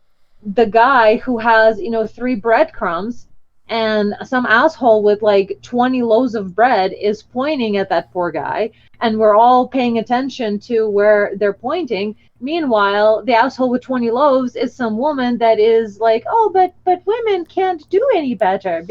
the guy who has, 3 breadcrumbs, and some asshole with like 20 loaves of bread is pointing at that poor guy, and we're all paying attention to where they're pointing. Meanwhile, the asshole with 20 loaves is some woman that is like, oh, but women can't do any better.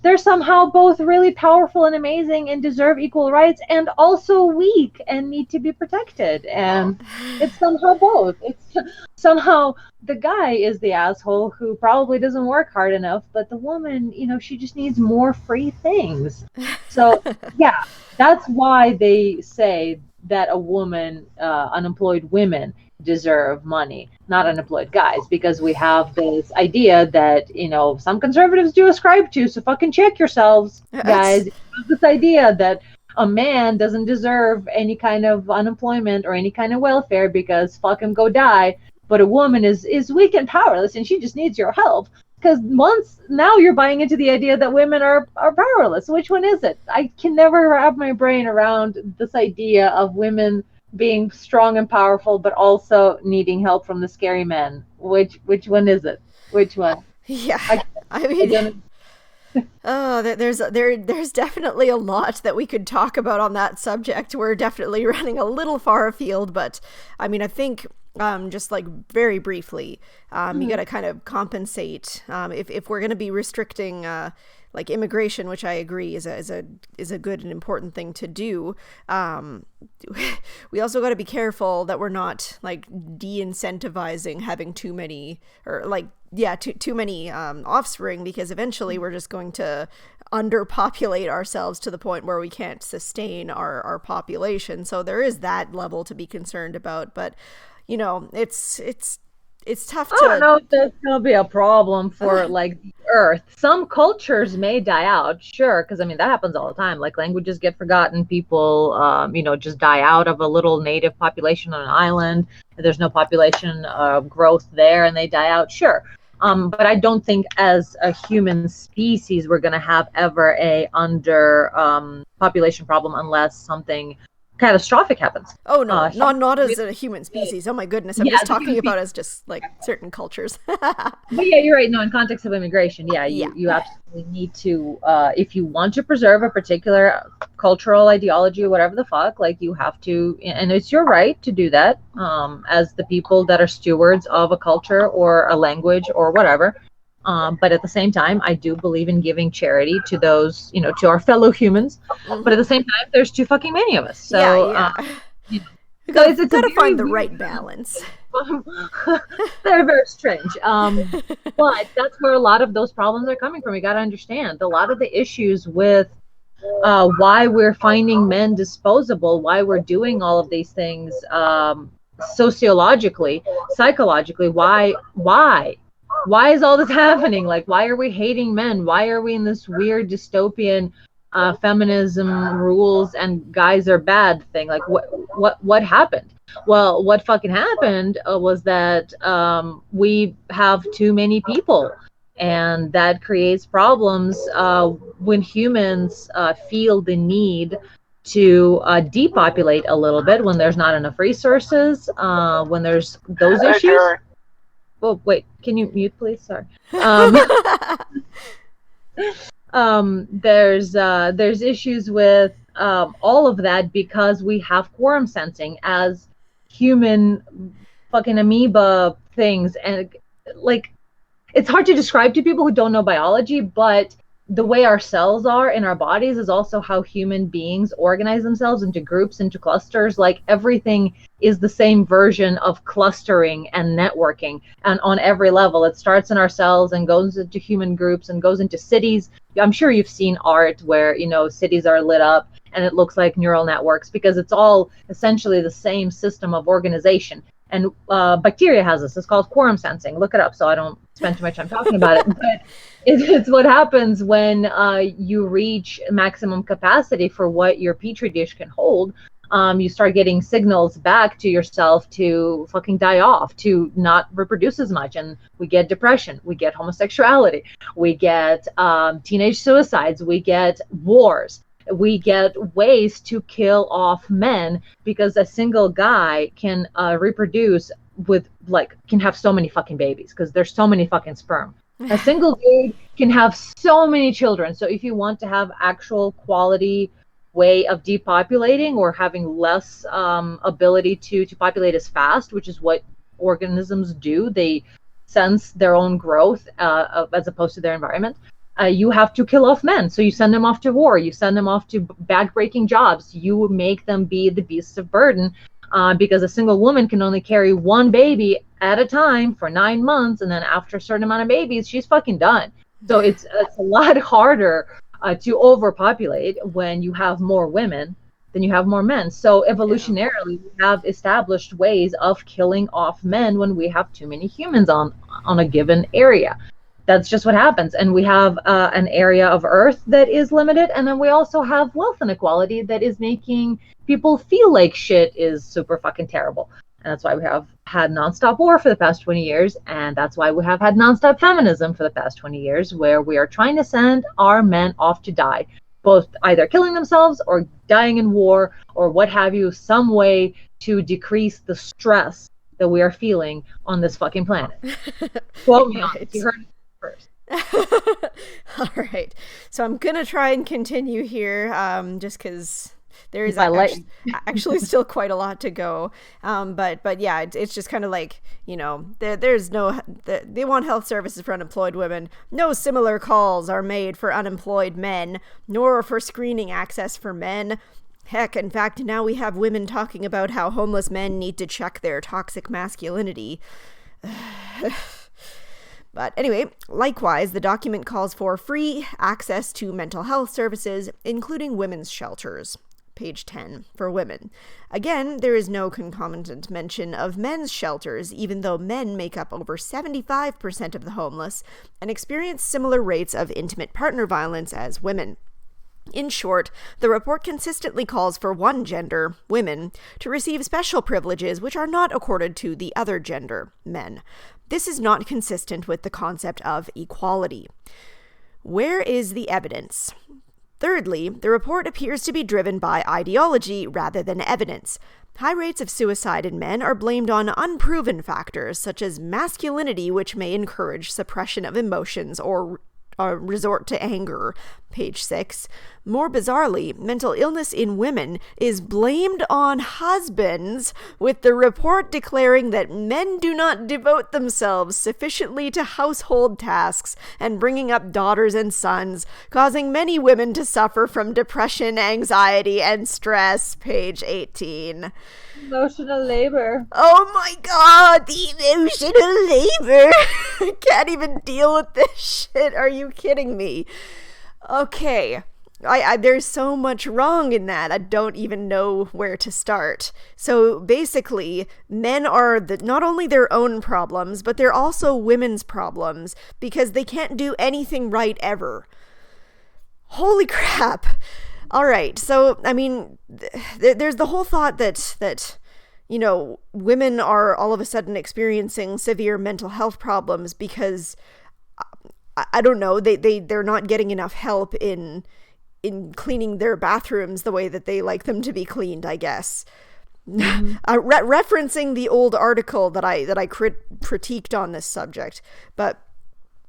They're somehow both really powerful and amazing and deserve equal rights, and also weak and need to be protected. And it's somehow both. It's somehow the guy is the asshole who probably doesn't work hard enough, but the woman, she just needs more free things. So, yeah, that's why they say that unemployed women deserve money, not unemployed guys, because we have this idea that, some conservatives do ascribe to, so fucking check yourselves, guys. You have this idea that a man doesn't deserve any kind of unemployment or any kind of welfare because fuck him, go die, but a woman is weak and powerless and she just needs your help. Because now you're buying into the idea that women are powerless. Which one is it? I can never wrap my brain around this idea of women being strong and powerful, but also needing help from the scary men. Which one is it? Which one? Yeah, I mean, oh, there's definitely a lot that we could talk about on that subject. We're definitely running a little far afield, but I mean, I think just like very briefly, you got to kind of compensate if we're going to be restricting like immigration, which I agree is a good and important thing to do. We also got to be careful that we're not like de-incentivizing having too many too many offspring, because eventually we're just going to underpopulate ourselves to the point where we can't sustain our population. So there is that level to be concerned about, but it's tough to... I don't know if that's going to be a problem for, like, the Earth. Some cultures may die out, sure, because, I mean, that happens all the time. Like, languages get forgotten, people, just die out of a little native population on an island. There's no population growth there, and they die out, sure. But I don't think as a human species we're going to have ever a population problem unless something catastrophic happens. Oh no, not as a human species. Oh my goodness, I'm just talking about as just like certain cultures. But yeah, you're right. No, in context of immigration, you absolutely need to, if you want to preserve a particular cultural ideology or whatever the fuck, like you have to, and it's your right to do that, as the people that are stewards of a culture or a language or whatever. But at the same time, I do believe in giving charity to those, to our fellow humans. But at the same time, there's too fucking many of us. So, you know, so it's gotta a find the very right weird balance. They're very strange. But that's where a lot of those problems are coming from. You got to understand a lot of the issues with why we're finding men disposable, why we're doing all of these things sociologically, psychologically. Why is all this happening? Like, why are we hating men? Why are we in this weird dystopian feminism rules and guys are bad thing? Like, what happened? Well, what fucking happened was that we have too many people, and that creates problems when humans feel the need to depopulate a little bit, when there's not enough resources, when there's those issues. Oh, wait, can you mute, please? Sorry. There's issues with all of that because we have quorum sensing as human fucking amoeba things, and like, it's hard to describe to people who don't know biology, but the way our cells are in our bodies is also how human beings organize themselves into groups, into clusters. Like, everything is the same version of clustering and networking, and on every level. It starts in our cells and goes into human groups and goes into cities. I'm sure you've seen art where, cities are lit up and it looks like neural networks, because it's all essentially the same system of organization. And bacteria has this. It's called quorum sensing. Look it up so I don't spend too much time talking about it. But it's what happens when you reach maximum capacity for what your petri dish can hold. You start getting signals back to yourself to fucking die off, to not reproduce as much. And we get depression. We get homosexuality. We get teenage suicides. We get wars. We get ways to kill off men because a single guy can reproduce can have so many fucking babies because there's so many fucking sperm. A single dude can have so many children. So if you want to have actual quality way of depopulating or having less ability to populate as fast, which is what organisms do, they sense their own growth as opposed to their environment. You have to kill off men. So you send them off to war. You send them off to back-breaking jobs. You make them be the beasts of burden because a single woman can only carry one baby at a time for 9 months. And then after a certain amount of babies, she's fucking done. So it's a lot harder to overpopulate when you have more women than you have more men. So evolutionarily, we have established ways of killing off men when we have too many humans on a given area. That's just what happens. And we have an area of Earth that is limited. And then we also have wealth inequality that is making people feel like shit is super fucking terrible. And that's why we have had nonstop war for the past 20 years. And that's why we have had nonstop feminism for the past 20 years, where we are trying to send our men off to die, both either killing themselves or dying in war or what have you, some way to decrease the stress that we are feeling on this fucking planet. Quote me on it. You heard it first. All right, so I'm gonna try and continue here just because there is actually still quite a lot to go, but yeah, it's just kind of like, there's no they want health services for unemployed women. No similar calls are made for unemployed men, nor for screening access for men. Heck, in fact, now we have women talking about how homeless men need to check their toxic masculinity. But anyway, likewise, the document calls for free access to mental health services, including women's shelters. Page 10, for women. Again, there is no concomitant mention of men's shelters, even though men make up over 75% of the homeless and experience similar rates of intimate partner violence as women. In short, the report consistently calls for one gender, women, to receive special privileges which are not accorded to the other gender, men. This is not consistent with the concept of equality. Where is the evidence? Thirdly, the report appears to be driven by ideology rather than evidence. High rates of suicide in men are blamed on unproven factors such as masculinity, which may encourage suppression of emotions or resort to anger, page 6. More bizarrely, mental illness in women is blamed on husbands, with the report declaring that men do not devote themselves sufficiently to household tasks and bringing up daughters and sons, causing many women to suffer from depression, anxiety, and stress. Page 18. Emotional labor. Oh my god, the emotional labor. I can't even deal with this shit. Are you kidding me? Okay. There's so much wrong in that. I don't even know where to start. So basically, men are not only their own problems, but they're also women's problems because they can't do anything right ever. Holy crap. All right. So, I mean, there's the whole thought that you know, women are all of a sudden experiencing severe mental health problems because I don't know, they're not getting enough help in cleaning their bathrooms the way that they like them to be cleaned, I guess. Mm-hmm. Referencing the old article that I critiqued on this subject, but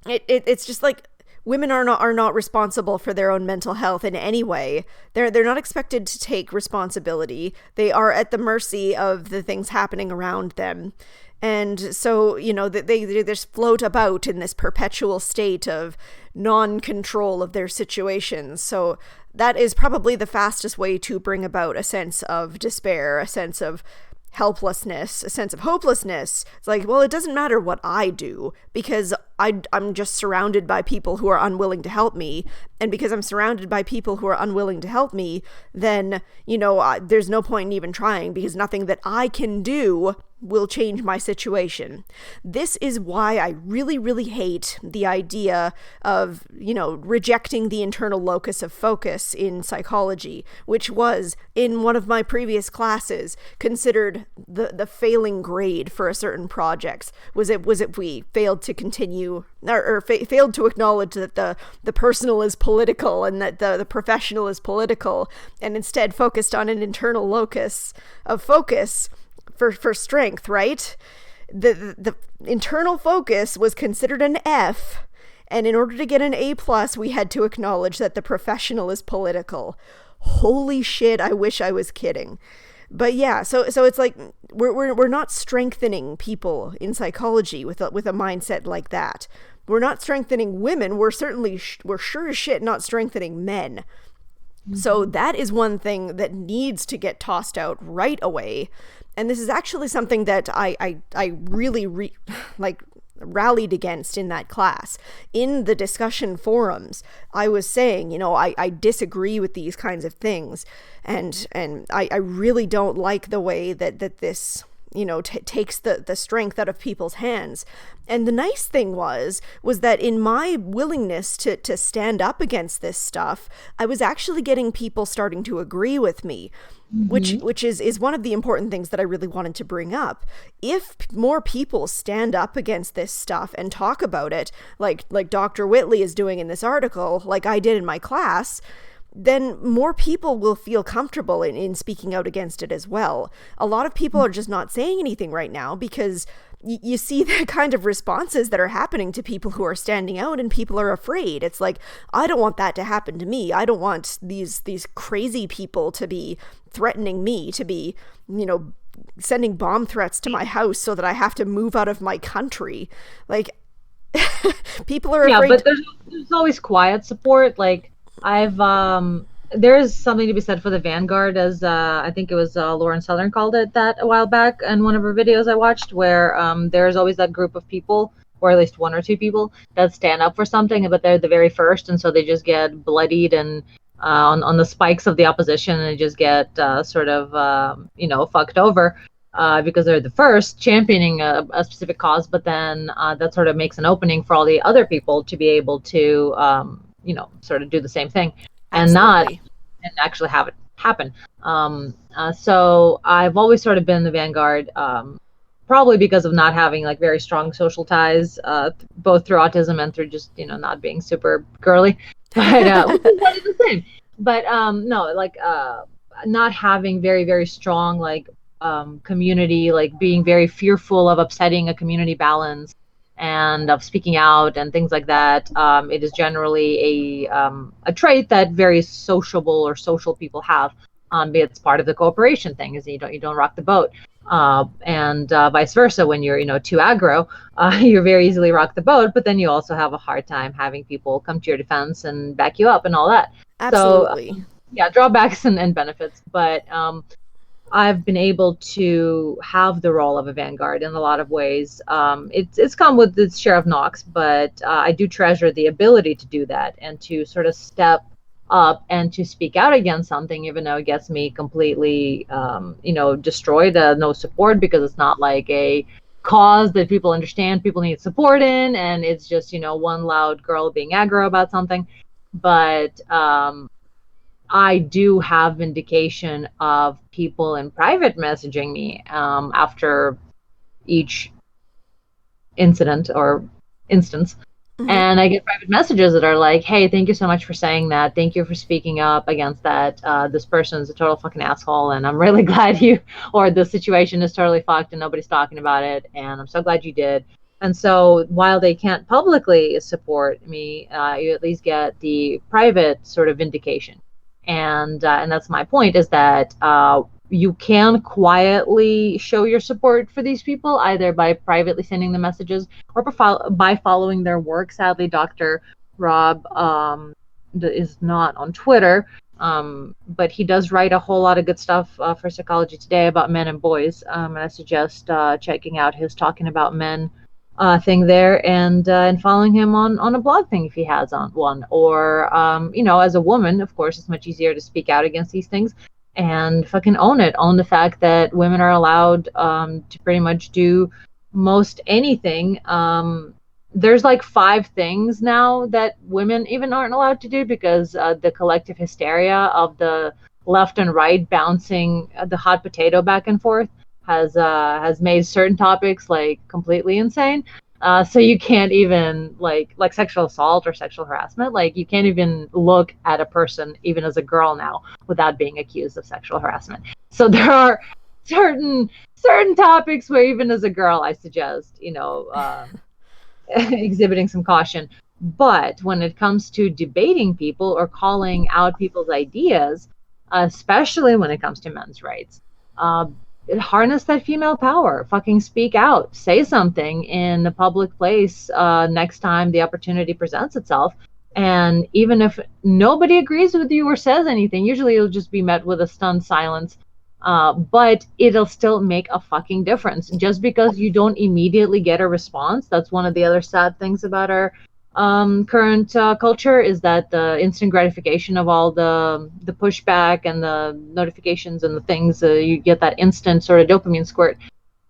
it's just like women are not responsible for their own mental health in any way. They're not expected to take responsibility. They are at the mercy of the things happening around them. And so, you know, they just float about in this perpetual state of non-control of their situations. So that is probably the fastest way to bring about a sense of despair, a sense of helplessness, a sense of hopelessness. It's like, well, it doesn't matter what I do because I'm just surrounded by people who are unwilling to help me. And because I'm surrounded by people who are unwilling to help me, then, you know, there's no point in even trying because nothing that I can do will change my situation. This is why I really, really hate the idea of, you know, rejecting the internal locus of focus in psychology, which was, in one of my previous classes, considered the failing grade for a certain project. Was it we failed to continue or failed to acknowledge that the personal is political and that the professional is political, and instead focused on an internal locus of focus for strength, right? The internal focus was considered an F, and in order to get an A+, we had to acknowledge that the professional is political. Holy shit, I wish I was kidding. But yeah, so it's like we're not strengthening people in psychology with a mindset like that. We're not strengthening women. We're sure as shit not strengthening men. Mm-hmm. So that is one thing that needs to get tossed out right away. And this is actually something that I really rallied against in that class. In the discussion forums, I was saying, you know, I disagree with these kinds of things. And I really don't like the way that this, you know, takes the strength out of people's hands. And the nice thing was that in my willingness to stand up against this stuff, I was actually getting people starting to agree with me. Mm-hmm. Which is one of the important things that I really wanted to bring up. If more people stand up against this stuff and talk about it, like Dr. Whitley is doing in this article, like I did in my class, then more people will feel comfortable in speaking out against it as well. A lot of people are just not saying anything right now because you see the kind of responses that are happening to people who are standing out, and people are afraid. It's like, I don't want that to happen to me. I don't want these crazy people to be threatening me, to be, you know, sending bomb threats to my house so that I have to move out of my country. Like, people are afraid. Yeah, but there's always quiet support. Like, there's something to be said for the vanguard, as I think it was Lauren Southern called it that a while back in one of her videos I watched, where there's always that group of people, or at least one or two people, that stand up for something, but they're the very first, and so they just get bloodied and on the spikes of the opposition, and they just get sort of fucked over because they're the first championing a specific cause, but then that sort of makes an opening for all the other people to be able to sort of do the same thing. And Absolutely. and actually have it happen. So I've always sort of been the vanguard, probably because of not having like very strong social ties, both through autism and through just, you know, not being super girly. But which is not the same. But not having very, very strong like community, like being very fearful of upsetting a community balance and of speaking out and things like that. It is generally a trait that very sociable or social people have. It's part of the cooperation thing, is you don't rock the boat. And vice versa, when you're too aggro, you very easily rock the boat, but then you also have a hard time having people come to your defense and back you up and all that. Absolutely. So yeah, drawbacks and benefits, but I've been able to have the role of a vanguard in a lot of ways. It's come with its share of knocks, but I do treasure the ability to do that and to sort of step up and to speak out against something, even though it gets me completely, destroyed, no support, because it's not like a cause that people understand people need support in, and it's just, one loud girl being aggro about something. But I do have vindication of people in private messaging me after each incident or instance. Mm-hmm. And I get private messages that are like, hey, thank you so much for saying that. Thank you for speaking up against that. This person's a total fucking asshole, and I'm really glad or the situation is totally fucked and nobody's talking about it, and I'm so glad you did. And so while they can't publicly support me, you at least get the private sort of vindication. And that's my point, is that you can quietly show your support for these people, either by privately sending them messages or by following their work. Sadly, Dr. Rob is not on Twitter, but he does write a whole lot of good stuff for Psychology Today about men and boys. And I suggest checking out his Talking About Men thing there, and following him on a blog thing if he has on one. Or as a woman, of course, it's much easier to speak out against these things and fucking own the fact that women are allowed to pretty much do most anything. There's like 5 things now that women even aren't allowed to do, because the collective hysteria of the left and right bouncing the hot potato back and forth has made certain topics like completely insane. So you can't even like sexual assault or sexual harassment. Like, you can't even look at a person, even as a girl now, without being accused of sexual harassment. So there are certain topics where even as a girl, I suggest, exhibiting some caution. But when it comes to debating people or calling out people's ideas, especially when it comes to men's rights, harness that female power. Fucking speak out. Say something in the public place next time the opportunity presents itself. And even if nobody agrees with you or says anything, usually you'll just be met with a stunned silence. But it'll still make a fucking difference. Just because you don't immediately get a response, that's one of the other sad things about our current culture, is that the instant gratification of all the pushback and the notifications and the things, you get that instant sort of dopamine squirt.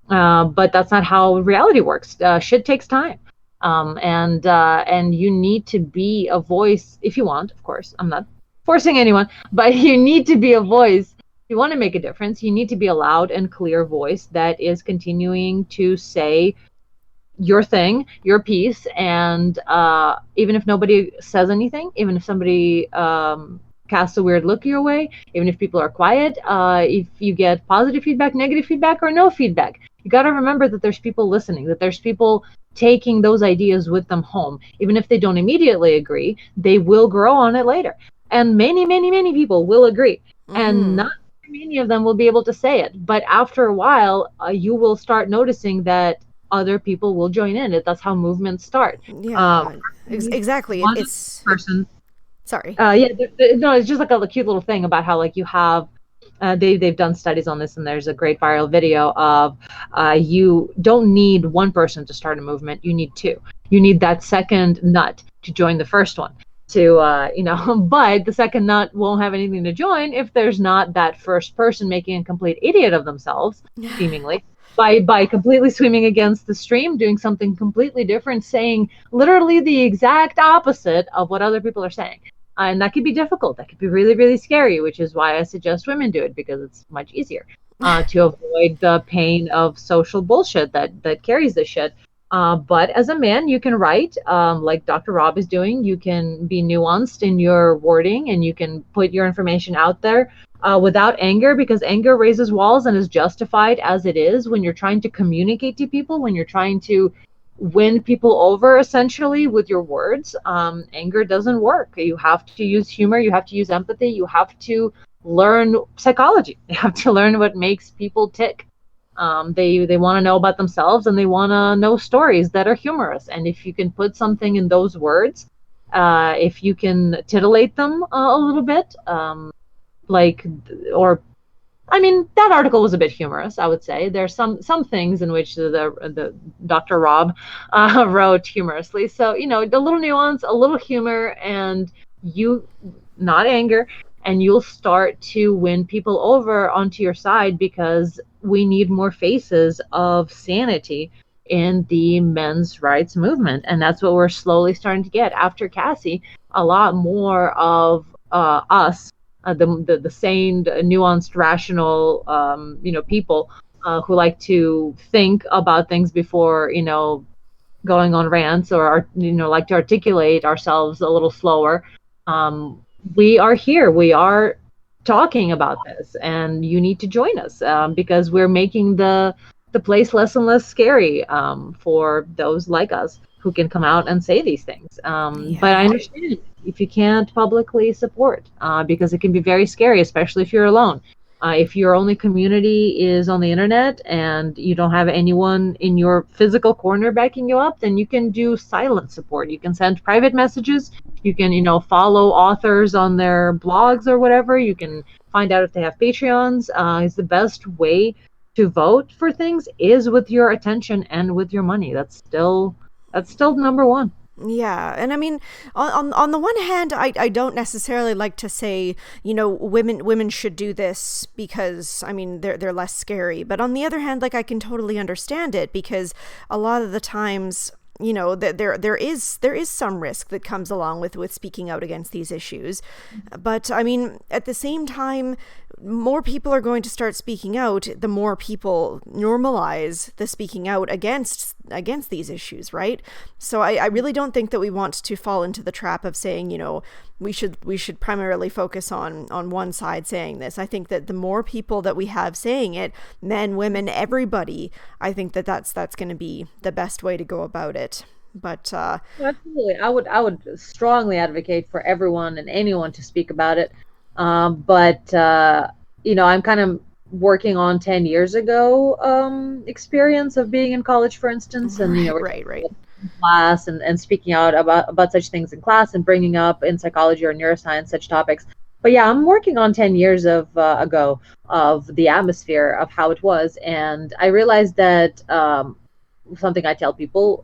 But that's not how reality works. Shit takes time. And you need to be a voice if you want, of course. I'm not forcing anyone, but you need to be a voice. If you want to make a difference, you need to be a loud and clear voice that is continuing to say your thing, your piece, and even if nobody says anything, even if somebody casts a weird look your way, even if people are quiet, if you get positive feedback, negative feedback, or no feedback, you got to remember that there's people listening, that there's people taking those ideas with them home. Even if they don't immediately agree, they will grow on it later. And many, many, many people will agree. Mm-hmm. And not many of them will be able to say it. But after a while, you will start noticing that other people will join in. That's how movements start. Yeah, exactly. It's person. Sorry. No, it's just like a cute little thing about how like you have. They've done studies on this, and there's a great viral video of you don't need one person to start a movement. You need 2. You need that second nut to join the first one. But the second nut won't have anything to join if there's not that first person making a complete idiot of themselves, seemingly. By completely swimming against the stream, doing something completely different, saying literally the exact opposite of what other people are saying. And that could be difficult. That could be really, really scary, which is why I suggest women do it, because it's much easier to avoid the pain of social bullshit that carries this shit. But as a man, you can write, like Dr. Rob is doing. You can be nuanced in your wording, and you can put your information out there without anger, because anger raises walls and is justified as it is when you're trying to communicate to people, when you're trying to win people over essentially with your words, anger doesn't work. You have to use humor, you have to use empathy, you have to learn psychology. You have to learn what makes people tick. They want to know about themselves, and they want to know stories that are humorous. And if you can put something in those words, if you can titillate them a little bit, like, or I mean, that article was a bit humorous, I would say. There's some things in which the Dr. Rob wrote humorously. So, you know, a little nuance, a little humor, and you, not anger, and you'll start to win people over onto your side, because we need more faces of sanity in the men's rights movement. And that's what we're slowly starting to get. After Cassie, a lot more of us, the sane, nuanced, rational, people who like to think about things before, going on rants, or, like to articulate ourselves a little slower. We are here. We are talking about this, and you need to join us, because we're making the place less and less scary for those like us who can come out and say these things. But I understand if you can't publicly support, because it can be very scary, especially if you're alone. If your only community is on the internet and you don't have anyone in your physical corner backing you up, then you can do silent support. You can send private messages. You can, follow authors on their blogs or whatever. You can find out if they have Patreons. It's the best way to vote for things is with your attention and with your money. That's still number one. Yeah, and I mean, on the one hand, I don't necessarily like to say, women should do this because, I mean, they're less scary. But on the other hand, like, I can totally understand it, because a lot of the times, there is some risk that comes along with speaking out against these issues. But I mean, at the same time, more people are going to start speaking out, the more people normalize the speaking out against these issues, right? So I really don't think that we want to fall into the trap of saying, we should primarily focus on one side saying this. I think that the more people that we have saying it, men, women, everybody, I think that's going to be the best way to go about it. But absolutely, I would strongly advocate for everyone and anyone to speak about it. But I'm kind of working on 10 years ago experience of being in college, for instance, and right. class and speaking out about such things in class, and bringing up in psychology or neuroscience such topics. But yeah, I'm working on 10 years ago of the atmosphere of how it was, and I realized that something I tell people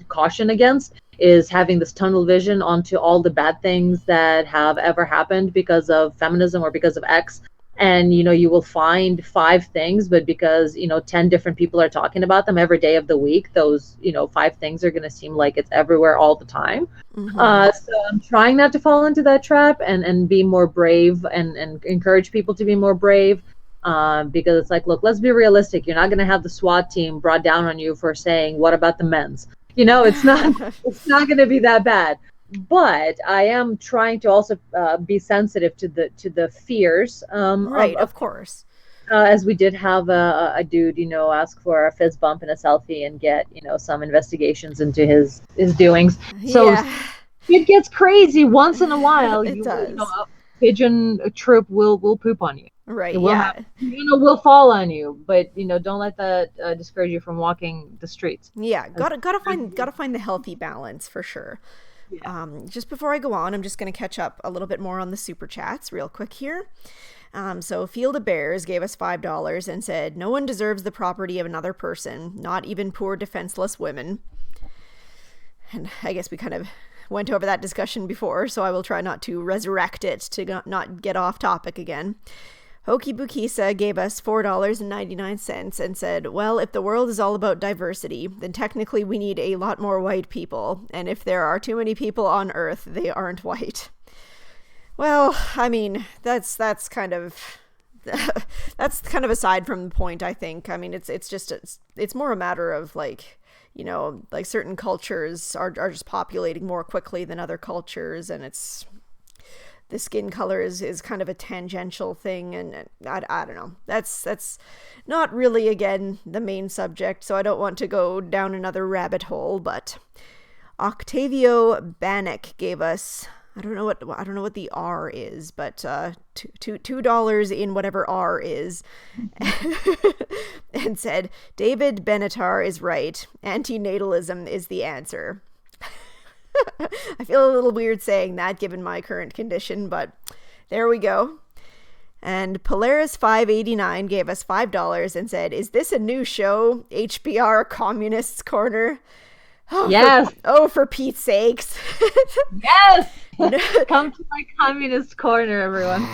caution against is having this tunnel vision onto all the bad things that have ever happened because of feminism or because of X. And, you will find 5 things, but because, 10 different people are talking about them every day of the week, those, 5 things are going to seem like it's everywhere all the time. Mm-hmm. So I'm trying not to fall into that trap and be more brave and encourage people to be more brave. Because it's like, look, let's be realistic. You're not going to have the SWAT team brought down on you for saying, what about the men's? It's not going to be that bad. But I am trying to also be sensitive to the fears. Right, of course. As we did have a dude, ask for a fist bump and a selfie and get, some investigations into his doings. So it gets crazy once in a while. It does. A pigeon troop will poop on you. Right. Will fall on you, but don't let that discourage you from walking the streets. Yeah, gotta find the healthy balance for sure. Yeah. Just before I go on, I'm just going to catch up a little bit more on the super chats real quick here. So Field of Bears gave us $5 and said, "No one deserves the property of another person, not even poor defenseless women." And I guess we kind of went over that discussion before, so I will try not to resurrect it to not get off topic again. Hoki Bukisa gave us $4.99 and said, "Well, if the world is all about diversity, then technically we need a lot more white people. And if there are too many people on Earth, they aren't white." Well, I mean, that's kind of aside from the point, I think. I mean, it's more a matter of like certain cultures are just populating more quickly than other cultures, and the skin color is kind of a tangential thing, and I don't know. That's not really, again, the main subject, so I don't want to go down another rabbit hole. But Octavio Bannock gave us, I don't know what the R is, but $2 in whatever R is, and said, David Benatar is right. Antinatalism is the answer. I feel a little weird saying that given my current condition, but there we go. And Polaris 589 gave us $5 and said, is this a new show? HBR Communists Corner? Oh, yes. For Pete's sakes. Yes. Come to my communist corner, everyone.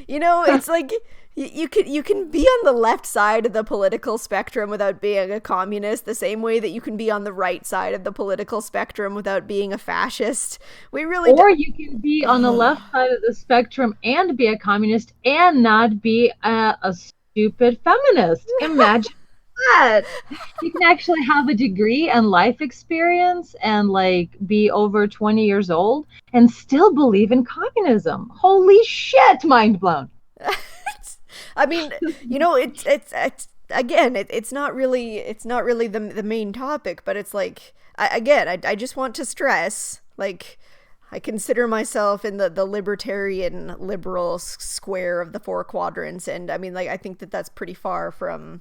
It's like you can be on the left side of the political spectrum without being a communist, the same way that you can be on the right side of the political spectrum without being a fascist. Or you can be on the left side of the spectrum and be a communist and not be a stupid feminist. Imagine that. You can actually have a degree and life experience and be over 20 years old and still believe in communism. Holy shit, mind blown. I mean, it's not really the main topic, but it's like, I just want to stress, I consider myself in the libertarian liberal square of the four quadrants, and I mean, I think that's pretty far from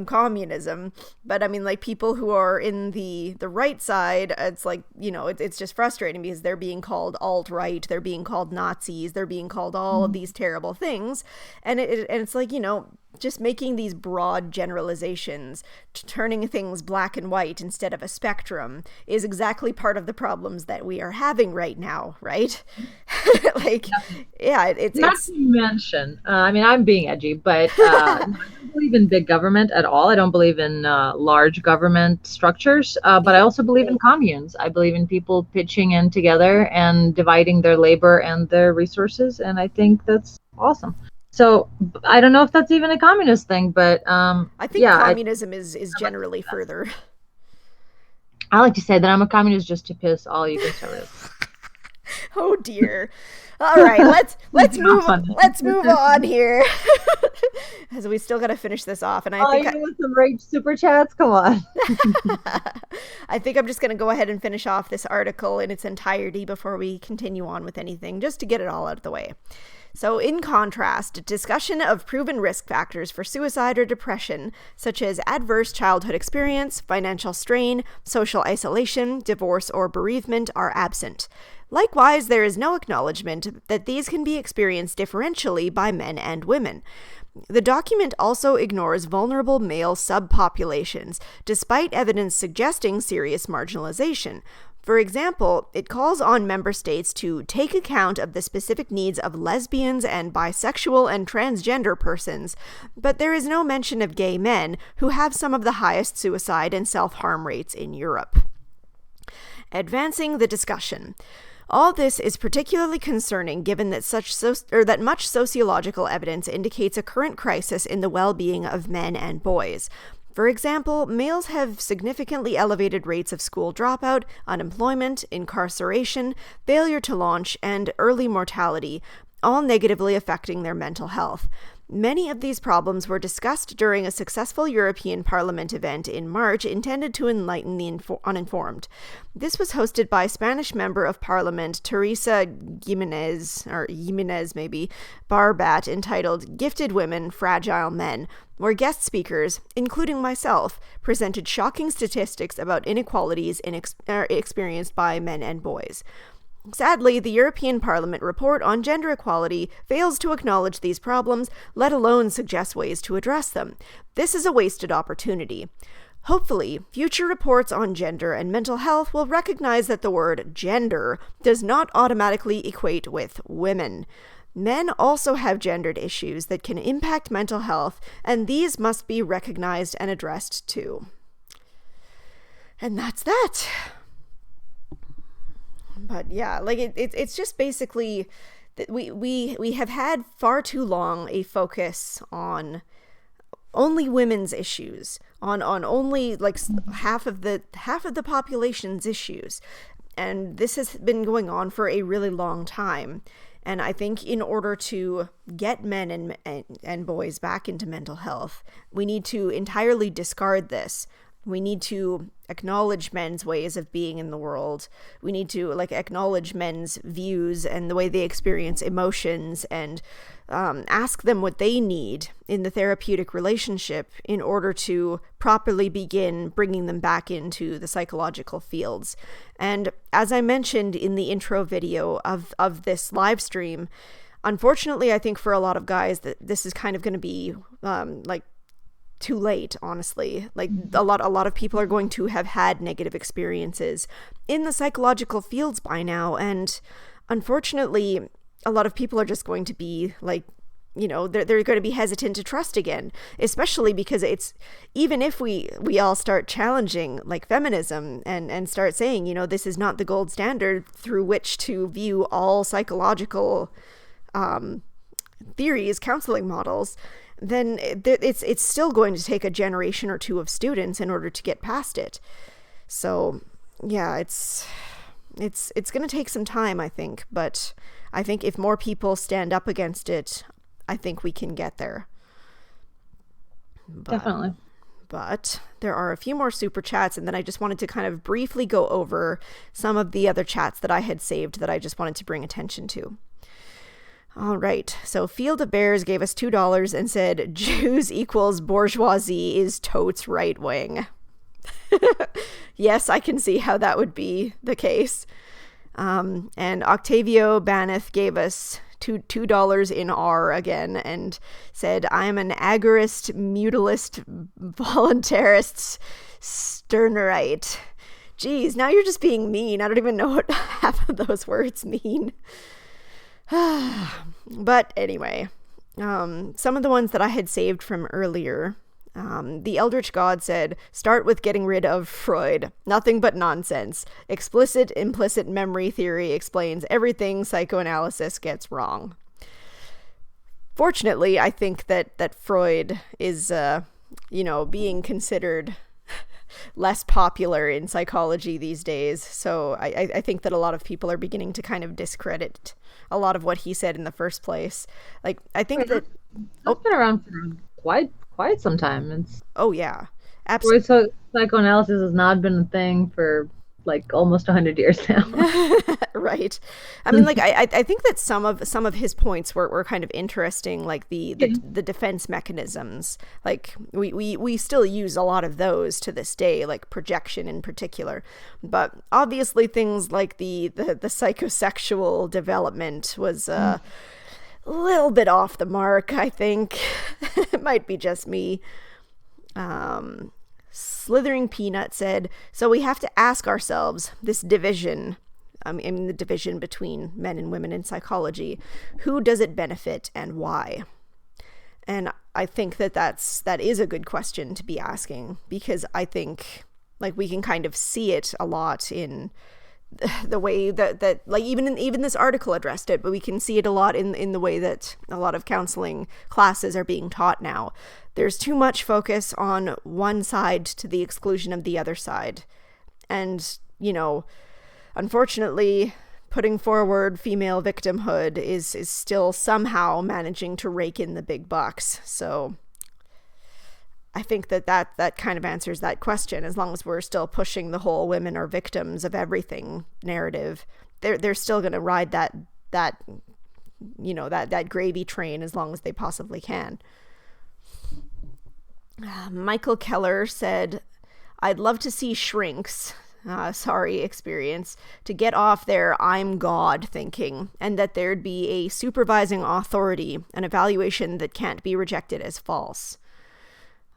communism. But I mean, people who are in the right side, it's it's just frustrating because they're being called alt-right, they're being called Nazis, they're being called all of these terrible things, and it's just making these broad generalizations, turning things black and white instead of a spectrum, is exactly part of the problems that we are having right now, right? It's not to mention, I mean, I'm being edgy, but I don't believe in big government at all. I don't believe in large government structures, but I also believe in communes. I believe in people pitching in together and dividing their labor and their resources, and I think that's awesome. So I don't know if that's even a communist thing, but I think communism is generally further. I like to say that I'm a communist just to piss all you conservatives. Oh dear. All right, let's move on here. As we still got to finish this off, and I think with some rage super chats. Come on. I think I'm just going to go ahead and finish off this article in its entirety before we continue on with anything, just to get it all out of the way. So, in contrast, discussion of proven risk factors for suicide or depression, such as adverse childhood experience, financial strain, social isolation, divorce, or bereavement, are absent. Likewise, there is no acknowledgement that these can be experienced differentially by men and women. The document also ignores vulnerable male subpopulations, despite evidence suggesting serious marginalization. For example, it calls on member states to take account of the specific needs of lesbians and bisexual and transgender persons, but there is no mention of gay men, who have some of the highest suicide and self-harm rates in Europe. Advancing the discussion. All this is particularly concerning given that much sociological evidence indicates a current crisis in the well-being of men and boys. For example, males have significantly elevated rates of school dropout, unemployment, incarceration, failure to launch, and early mortality, all negatively affecting their mental health. Many of these problems were discussed during a successful European Parliament event in March intended to enlighten the uninformed. This was hosted by Spanish Member of Parliament Teresa Jimenez Barbat, entitled Gifted Women, Fragile Men, where guest speakers, including myself, presented shocking statistics about inequalities experienced by men and boys. Sadly, the European Parliament report on gender equality fails to acknowledge these problems, let alone suggest ways to address them. This is a wasted opportunity. Hopefully, future reports on gender and mental health will recognize that the word gender does not automatically equate with women. Men also have gendered issues that can impact mental health, and these must be recognized and addressed too. And that's that. But yeah, it's just basically that we have had far too long a focus on only women's issues, on only half of the population's issues. And this has been going on for a really long time. And I think in order to get men and boys back into mental health, we need to entirely discard this. We need to acknowledge men's ways of being in the world. We need to acknowledge men's views and the way they experience emotions, and ask them what they need in the therapeutic relationship in order to properly begin bringing them back into the psychological fields. And as I mentioned in the intro video of this live stream, unfortunately, I think for a lot of guys that this is kind of going to be too late, honestly. A lot of people are going to have had negative experiences in the psychological fields by now, and unfortunately a lot of people are just going to be they're going to be hesitant to trust again, especially because it's, even if we all start challenging feminism and start saying, this is not the gold standard through which to view all psychological theories, counseling models, then it's still going to take a generation or two of students in order to get past it. So yeah, it's going to take some time, I think, but I think if more people stand up against it, I think we can get there. Definitely. But there are a few more super chats, and then I just wanted to kind of briefly go over some of the other chats that I had saved that I just wanted to bring attention to. All right, so Field of Bears gave us $2 and said, Jews equals bourgeoisie is totes right wing. Yes, I can see how that would be the case. And Octavio Baneth gave us $2 in R again and said, I'm an agorist, mutilist, voluntarist, Sternerite. Geez, now you're just being mean. I don't even know what half of those words mean. But anyway, some of the ones that I had saved from earlier, the Eldritch God said, start with getting rid of Freud. Nothing but nonsense. Explicit, implicit memory theory explains everything psychoanalysis gets wrong. Fortunately, I think that Freud is, being considered less popular in psychology these days. So I think that a lot of people are beginning to kind of discredit a lot of what he said in the first place. I think that... It's been around for quite some time. It's yeah, absolutely. So psychoanalysis has not been a thing for almost 100 years now. Right. I mean, I think that some of his points were kind of interesting, the defense mechanisms. We still use a lot of those to this day, projection in particular. But obviously things like the psychosexual development was a little bit off the mark, I think. It might be just me. Slithering Peanut said, so we have to ask ourselves this division, the division between men and women in psychology, who does it benefit and why? And I think that is a good question to be asking, because I think we can kind of see it a lot in the way that even this article addressed it, but we can see it a lot in the way that a lot of counseling classes are being taught now. There's too much focus on one side to the exclusion of the other side. And, unfortunately, putting forward female victimhood is still somehow managing to rake in the big bucks. So I think that kind of answers that question. As long as we're still pushing the whole women are victims of everything narrative, they're still going to ride that gravy train as long as they possibly can. Michael Keller said, I'd love to see shrinks, experience, to get off their I'm God thinking, and that there'd be a supervising authority, an evaluation that can't be rejected as false.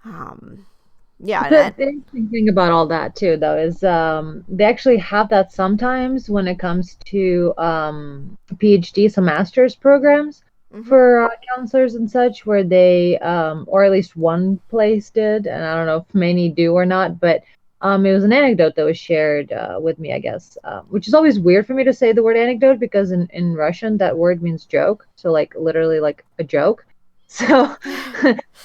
The interesting thing about all that too, though, is they actually have that sometimes when it comes to PhD, so master's programs. Mm-hmm. For counselors and such, where they, or at least one place did, and I don't know if many do or not, but it was an anecdote that was shared with me, I guess, which is always weird for me to say the word anecdote, because in Russian that word means joke, so literally a joke. So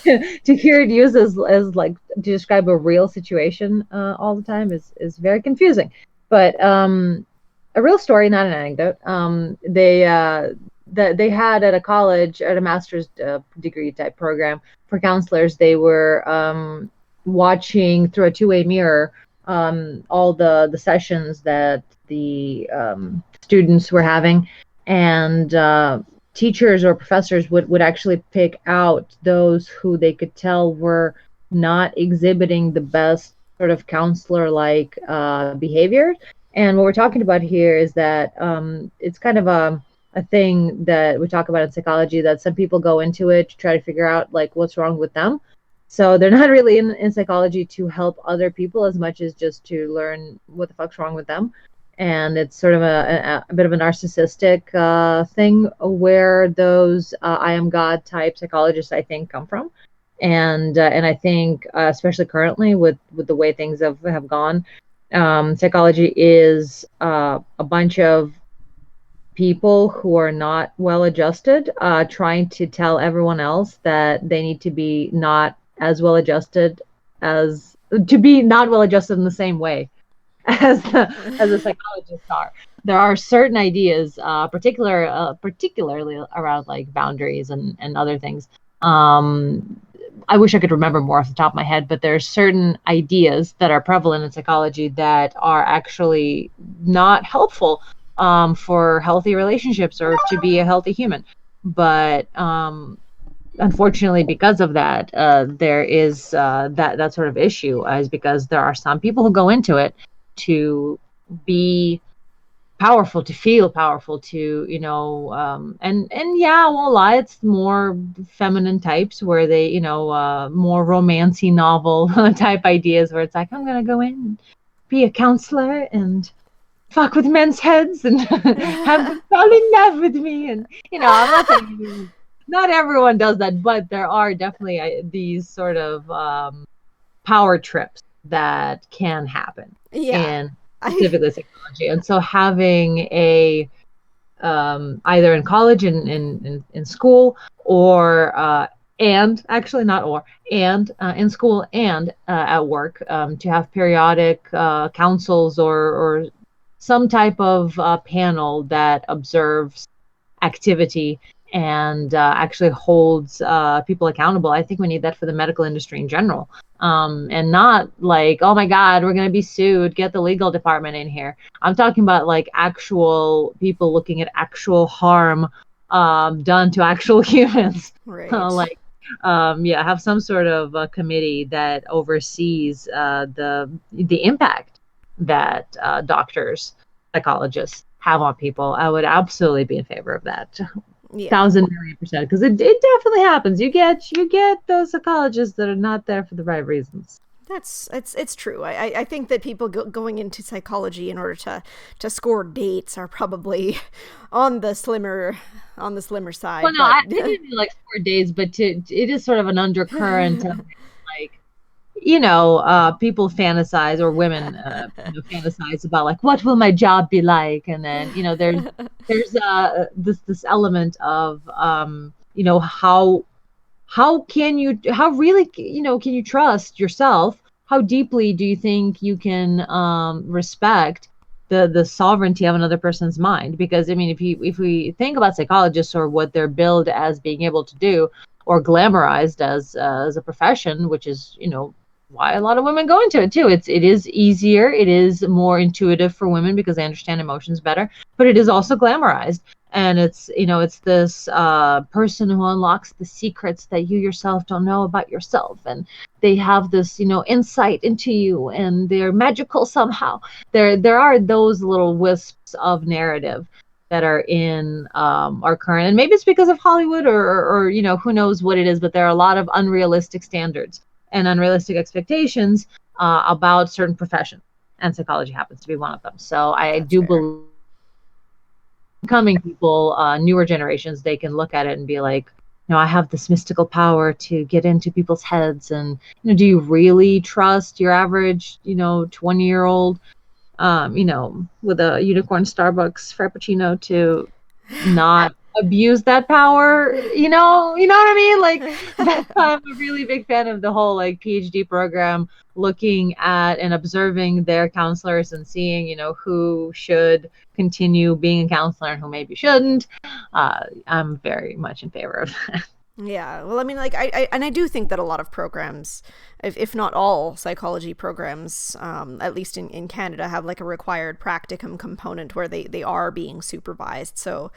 to hear it used as to describe a real situation all the time is very confusing. But a real story, not an anecdote. They had at a college, at a master's degree type program for counselors, they were watching through a two-way mirror all the sessions that the students were having, and teachers or professors would actually pick out those who they could tell were not exhibiting the best sort of counselor-like behavior. And what we're talking about here is that it's kind of a thing that we talk about in psychology, that some people go into it to try to figure out like what's wrong with them. So they're not really in psychology to help other people as much as just to learn what the fuck's wrong with them. And it's sort of a bit of a narcissistic thing where those I am God type psychologists, I think, come from. And I think especially currently with the way things have gone, psychology is a bunch of people who are not well adjusted, trying to tell everyone else that they need to be not as well adjusted as to be not well adjusted in the same way as the psychologists are. There are certain ideas, particularly around like boundaries and other things. I wish I could remember more off the top of my head, but there are certain ideas that are prevalent in psychology that are actually not helpful for healthy relationships or to be a healthy human. But unfortunately, because of that, there is that sort of issue, is because there are some people who go into it to be powerful, to feel powerful, to and yeah, I won't lie, it's more feminine types where they more romancy novel type ideas where it's like, I'm gonna go in and be a counselor and fuck with men's heads and have them fall in love with me. And I'm not saying not everyone does that, but there are definitely these sort of power trips that can happen in specifically psychology. And so having a either in college, in school, or and actually not or and in school and at work, to have periodic councils or some type of panel that observes activity and actually holds people accountable. I think we need that for the medical industry in general. And not like, oh my God, we're going to be sued, get the legal department in here. I'm talking about like actual people looking at actual harm done to actual humans. Right. Have some sort of committee that oversees the impact that doctors, psychologists have on people. I would absolutely be in favor of that. 1,000,000,000%, because it definitely happens. You get those psychologists that are not there for the right reasons. It's true. I think that people going into psychology in order to score dates are probably on the slimmer side. Well, no, I didn't mean like score dates, but it is sort of an undercurrent of like, people fantasize, or women fantasize about like, what will my job be like? And then there's this element of can you trust yourself? How deeply do you think you can respect the sovereignty of another person's mind? Because I mean, if we think about psychologists or what they're billed as being able to do, or glamorized as a profession, which is why a lot of women go into it too. It is easier, it is more intuitive for women because they understand emotions better, but it is also glamorized. And it's this person who unlocks the secrets that you yourself don't know about yourself, and they have this insight into you, and they're magical somehow. There are those little wisps of narrative that are in our current, and maybe it's because of Hollywood or who knows what it is, but there are a lot of unrealistic standards and unrealistic expectations about certain professions, and psychology happens to be one of them. So I do believe coming people, newer generations, they can look at it and be like, I have this mystical power to get into people's heads. And do you really trust your average 20-year-old with a unicorn Starbucks Frappuccino to not abuse that power, you know what I mean? Like that's why I'm a really big fan of the whole like PhD program, looking at and observing their counselors and seeing, who should continue being a counselor and who maybe shouldn't. I'm very much in favor of that. Yeah, well, I mean, like, I do think that a lot of programs, if not all psychology programs, at least in Canada, have like a required practicum component where they are being supervised. So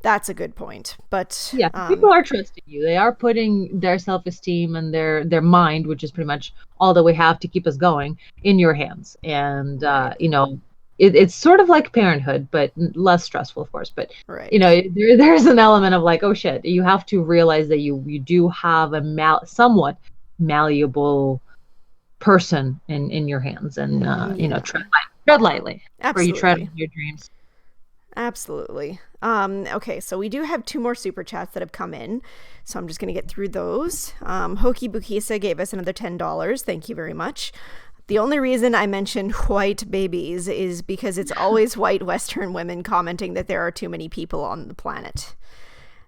that's a good point. But yeah, people are trusting you. They are putting their self-esteem and their mind, which is pretty much all that we have to keep us going, in your hands. And it's sort of like parenthood, but less stressful, of course. But right. There's an element of like, oh shit, you have to realize that you do have a somewhat malleable person in your hands, and tread lightly. Absolutely. Where you tread on your dreams. Absolutely. Okay, so we do have 2 more super chats that have come in, so I'm just going to get through those. Hoki Bukisa gave us another $10. Thank you very much. The only reason I mentioned white babies is because it's always white Western women commenting that there are too many people on the planet.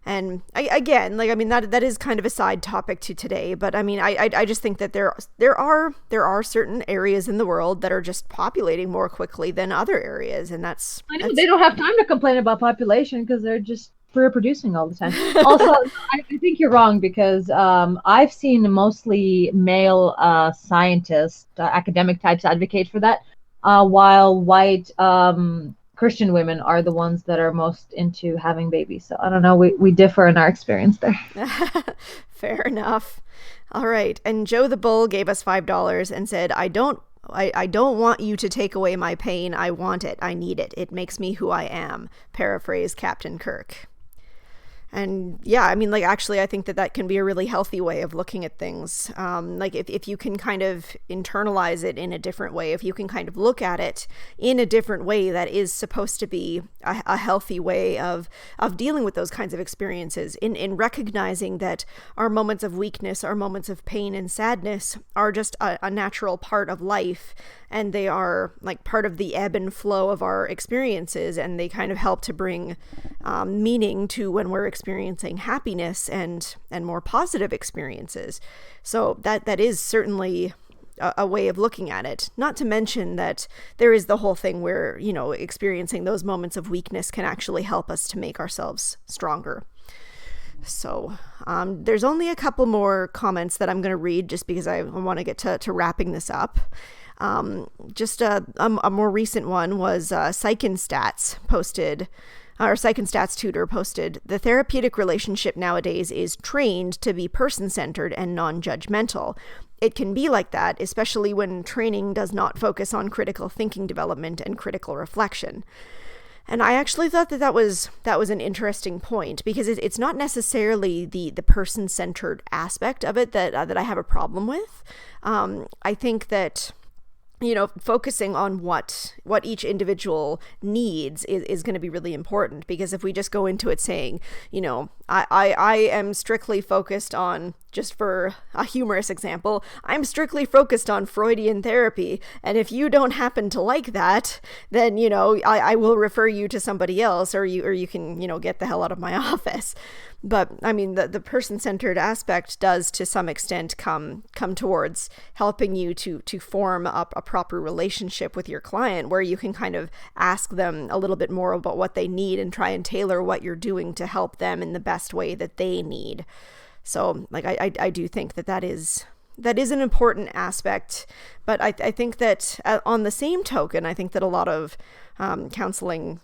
And that is kind of a side topic to today, but I mean, I just think that there are certain areas in the world that are just populating more quickly than other areas, and that's they don't have time to complain about population because they're just reproducing all the time. Also, I think you're wrong because I've seen mostly male scientists, academic types advocate for that, while white Christian women are the ones that are most into having babies. So I don't know, we differ in our experience there. Fair enough. All right. And Joe the Bull gave us $5 and said, I don't want you to take away my pain. I want it. I need it. It makes me who I am. Paraphrase Captain Kirk. And yeah, I mean, like, actually, I think that can be a really healthy way of looking at things. Like if you can kind of internalize it in a different way, if you can kind of look at it in a different way, that is supposed to be a healthy way of dealing with those kinds of experiences, in recognizing that our moments of weakness, our moments of pain and sadness are just a natural part of life. And they are like part of the ebb and flow of our experiences, and they kind of help to bring meaning to when we're experiencing happiness and more positive experiences. So that is certainly a way of looking at it. Not to mention that there is the whole thing where, experiencing those moments of weakness can actually help us to make ourselves stronger. So there's only a couple more comments that I'm going to read just because I want to get to wrapping this up. Just a more recent one was Psych and Stats posted, our Psych and Stats tutor posted, the therapeutic relationship nowadays is trained to be person-centered and non-judgmental. It can be like that, especially when training does not focus on critical thinking development and critical reflection. And I actually thought that was an interesting point, because it's not necessarily the person-centered aspect of it that I have a problem with. I think that focusing on what each individual needs is going to be really important, because if we just go into it saying, I am strictly focused on, just for a humorous example, I'm strictly focused on Freudian therapy, and if you don't happen to like that, then, I will refer you to somebody else, or you can, get the hell out of my office. But I mean, the person-centered aspect does to some extent come towards helping you to form up a proper relationship with your client, where you can kind of ask them a little bit more about what they need and try and tailor what you're doing to help them in the best way that they need. So like, I do think that is an important aspect, but I think that on the same token, I think that a lot of counseling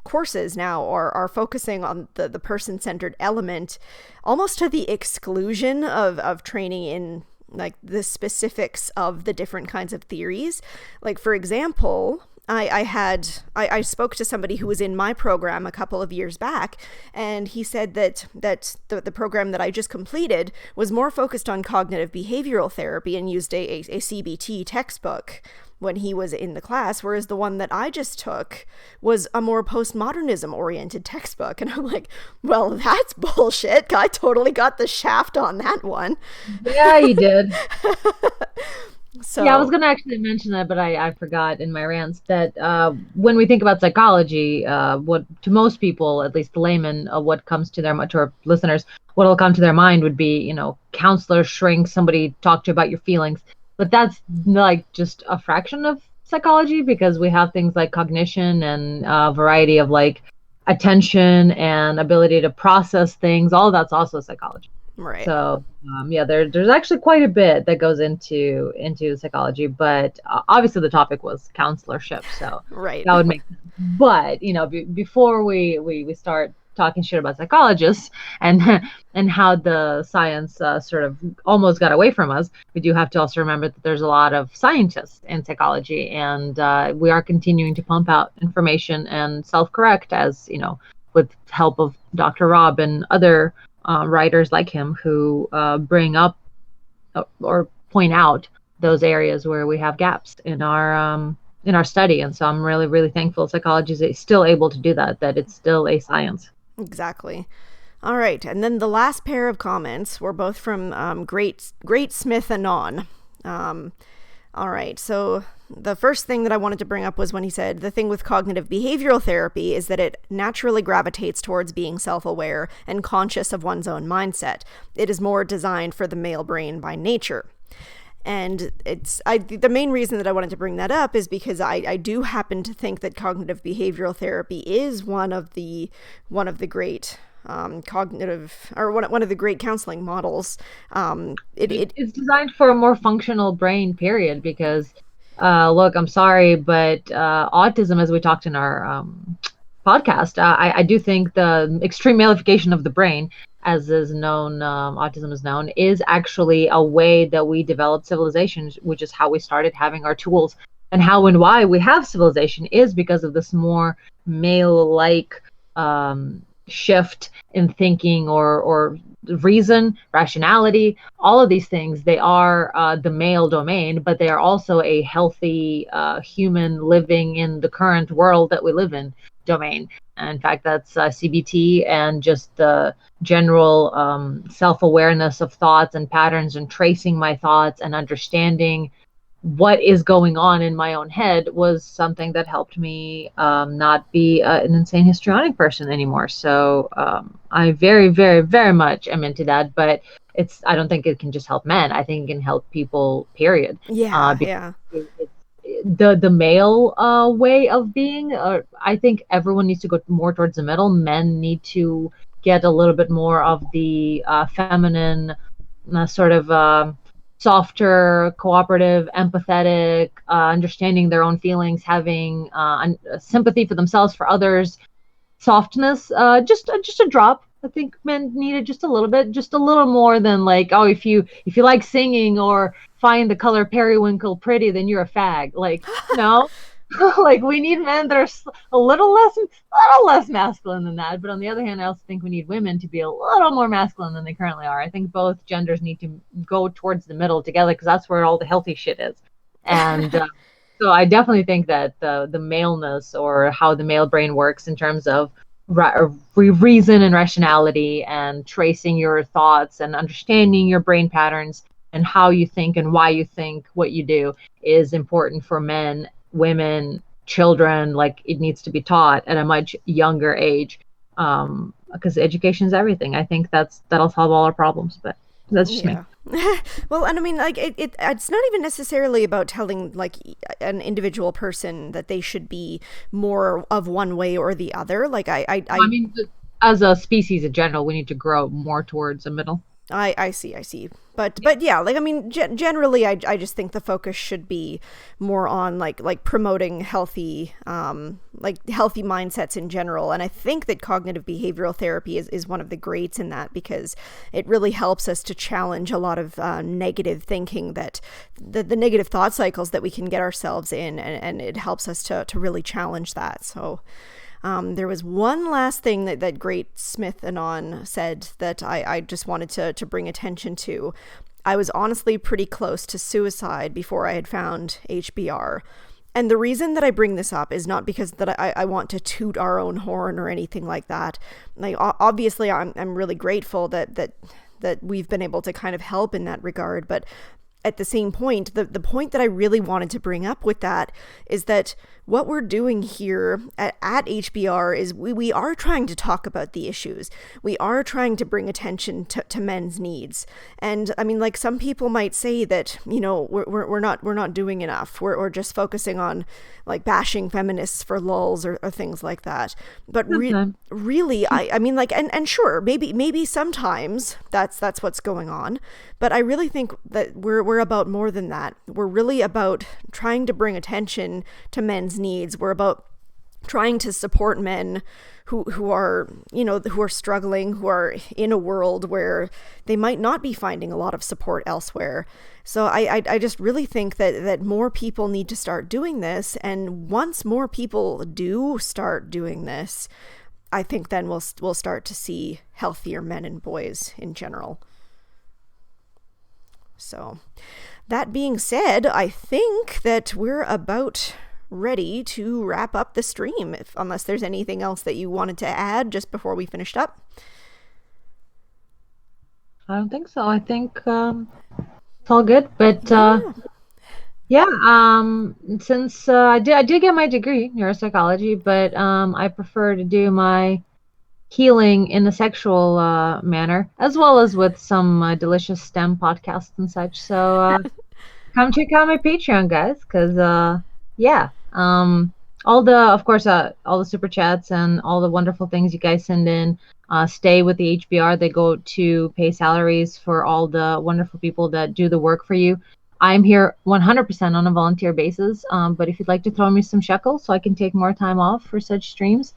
courses now are focusing on the person-centered element almost to the exclusion of training in like the specifics of the different kinds of theories. Like, for example, I spoke to somebody who was in my program a couple of years back, and he said that the program that I just completed was more focused on cognitive behavioral therapy and used a CBT textbook when he was in the class, whereas the one that I just took was a more postmodernism oriented textbook. And I'm like, well, that's bullshit. I totally got the shaft on that one. Yeah, you did. So Yeah, I was going to actually mention that, but I forgot in my rants that when we think about psychology, what to most people, at least the layman, what comes to to our listeners, what will come to their mind would be, counselor, shrink, somebody talk to you about your feelings. But that's like just a fraction of psychology because we have things like cognition and a variety of like attention and ability to process things. All of that's also psychology. right. So yeah, there's actually quite a bit that goes into psychology, but obviously the topic was counselorship, so Right. that would make sense. But before we start talking shit about psychologists and and how the science sort of almost got away from us, we do have to also remember that there's a lot of scientists in psychology, and we are continuing to pump out information and self-correct as with help of Dr. Rob and other writers like him who bring up or point out those areas where we have gaps in our study. And so I'm really, really thankful psychology is still able to do that, that it's still a science. Exactly. All right. And then the last pair of comments were both from Great Smith Anon. All right. So the first thing that I wanted to bring up was when he said the thing with cognitive behavioral therapy is that it naturally gravitates towards being self-aware and conscious of one's own mindset. It is more designed for the male brain by nature. And the main reason that I wanted to bring that up is because I do happen to think that cognitive behavioral therapy is one of the great cognitive, or one of the great counseling models. It's designed for a more functional brain, period, because look, I'm sorry, but autism, as we talked in our podcast, I do think the extreme malification of the brain, as is known, autism is known, is actually a way that we develop civilization, which is how we started having our tools. And how and why we have civilization is because of this more male-like shift in thinking or reason, rationality, all of these things. They are the male domain, but they are also a healthy human living in the current world that we live in domain. And in fact, that's CBT and just the general self-awareness of thoughts and patterns and tracing my thoughts and understanding what is going on in my own head was something that helped me not be an insane histrionic person anymore. So I very, very, very much am into that, but I don't think it can just help men. I think it can help people, period. Yeah. The male way of being, I think everyone needs to go more towards the middle. Men need to get a little bit more of the feminine sort of softer, cooperative, empathetic, understanding their own feelings, having sympathy for themselves, for others, softness, just a drop. I think men need it just a little bit, just a little more than like, oh, if you like singing or find the color periwinkle pretty, then you're a fag. Like, no. Like, we need men that are a little less masculine than that. But on the other hand, I also think we need women to be a little more masculine than they currently are. I think both genders need to go towards the middle together because that's where all the healthy shit is. And so I definitely think that the maleness, or how the male brain works in terms of reason and rationality and tracing your thoughts and understanding your brain patterns and how you think and why you think what you do, is important for men, women, children. Like, it needs to be taught at a much younger age, because education is everything. I think that'll solve all our problems, but that's just me. Well, and I mean, like, it's not even necessarily about telling like an individual person that they should be more of one way or the other. Like, I mean, as a species in general, we need to grow more towards the middle. I see. But yeah, like, I mean, generally, I just think the focus should be more on like promoting healthy mindsets in general. And I think that cognitive behavioral therapy is one of the greats in that, because it really helps us to challenge a lot of negative thinking, that the negative thought cycles that we can get ourselves in, and it helps us to really challenge that. So there was one last thing that Great Smith Anon said that I just wanted to bring attention to. I was honestly pretty close to suicide before I had found HBR. And the reason that I bring this up is not because that I want to toot our own horn or anything like that. Like, obviously, I'm really grateful that we've been able to kind of help in that regard. But at the same point, the point that I really wanted to bring up with that is that what we're doing here at HBR is we are trying to talk about the issues. We are trying to bring attention to men's needs. And I mean, like, some people might say that, you know, we're not doing enough. We're just focusing on like bashing feminists for lulz or things like that. But really, I mean, like, and sure, maybe sometimes that's what's going on. But I really think that we're about more than that. We're really about trying to bring attention to men's needs. We're about trying to support men who are, you know, who are struggling, who are in a world where they might not be finding a lot of support elsewhere. So I just really think that more people need to start doing this. And once more people do start doing this, I think then we'll start to see healthier men and boys in general. So that being said, I think that we're about ready to wrap up the stream, unless there's anything else that you wanted to add just before we finished up. I don't think so. I think it's all good. But since I did get my degree in neuropsychology, but I prefer to do my healing in a sexual manner, as well as with some delicious STEM podcasts and such. So come check out my Patreon, guys, because all the super chats and all the wonderful things you guys send in stay with the HBR. They go to pay salaries for all the wonderful people that do the work for you. I'm here 100% on a volunteer basis, but if you'd like to throw me some shekels so I can take more time off for such streams,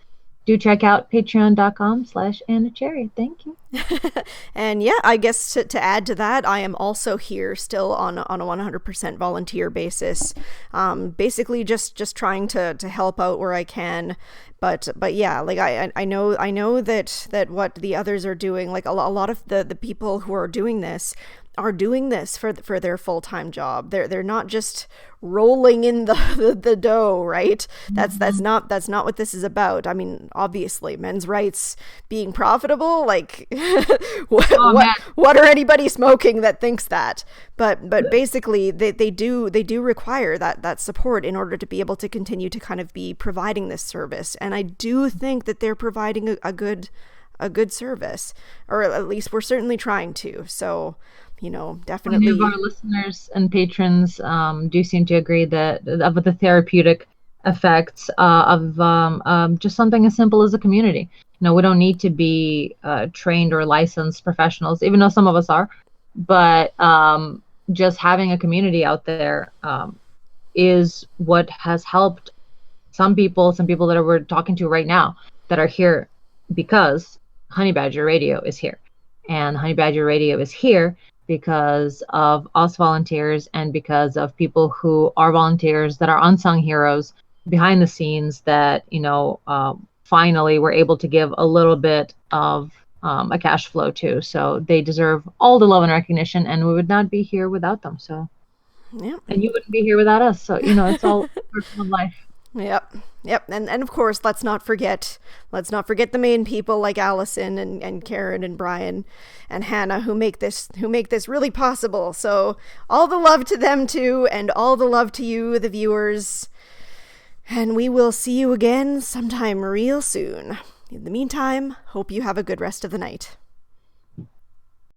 do check out patreon.com/AnnaCherry. Thank you. And yeah, I guess to add to that, I am also here still on a 100% volunteer basis. Basically just trying to help out where I can. But yeah, like I know that what the others are doing, like a lot of the people who are doing this are doing this for their full-time job. They're not just rolling in the dough, right? That's not what this is about. I mean, obviously, men's rights being profitable, like what are anybody smoking that thinks that? But basically they do require that support in order to be able to continue to kind of be providing this service. And I do think that they're providing a good service, or at least we're certainly trying to. So, you know, definitely. Many of our listeners and patrons do seem to agree that of the therapeutic effects of just something as simple as a community. You know, we don't need to be trained or licensed professionals, even though some of us are. But just having a community out there is what has helped some people that we're talking to right now that are here because Honey Badger Radio is here. And Honey Badger Radio is here because of us volunteers and because of people who are volunteers that are unsung heroes behind the scenes that, you know, finally were able to give a little bit of a cash flow to. So they deserve all the love and recognition, and we would not be here without them. So, yeah. And you wouldn't be here without us. So, you know, it's all personal life. Yep. And of course, let's not forget the main people like Alison and Karen and Brian and Hannah who make this really possible. So all the love to them too, and all the love to you, the viewers. And we will see you again sometime real soon. In the meantime, hope you have a good rest of the night.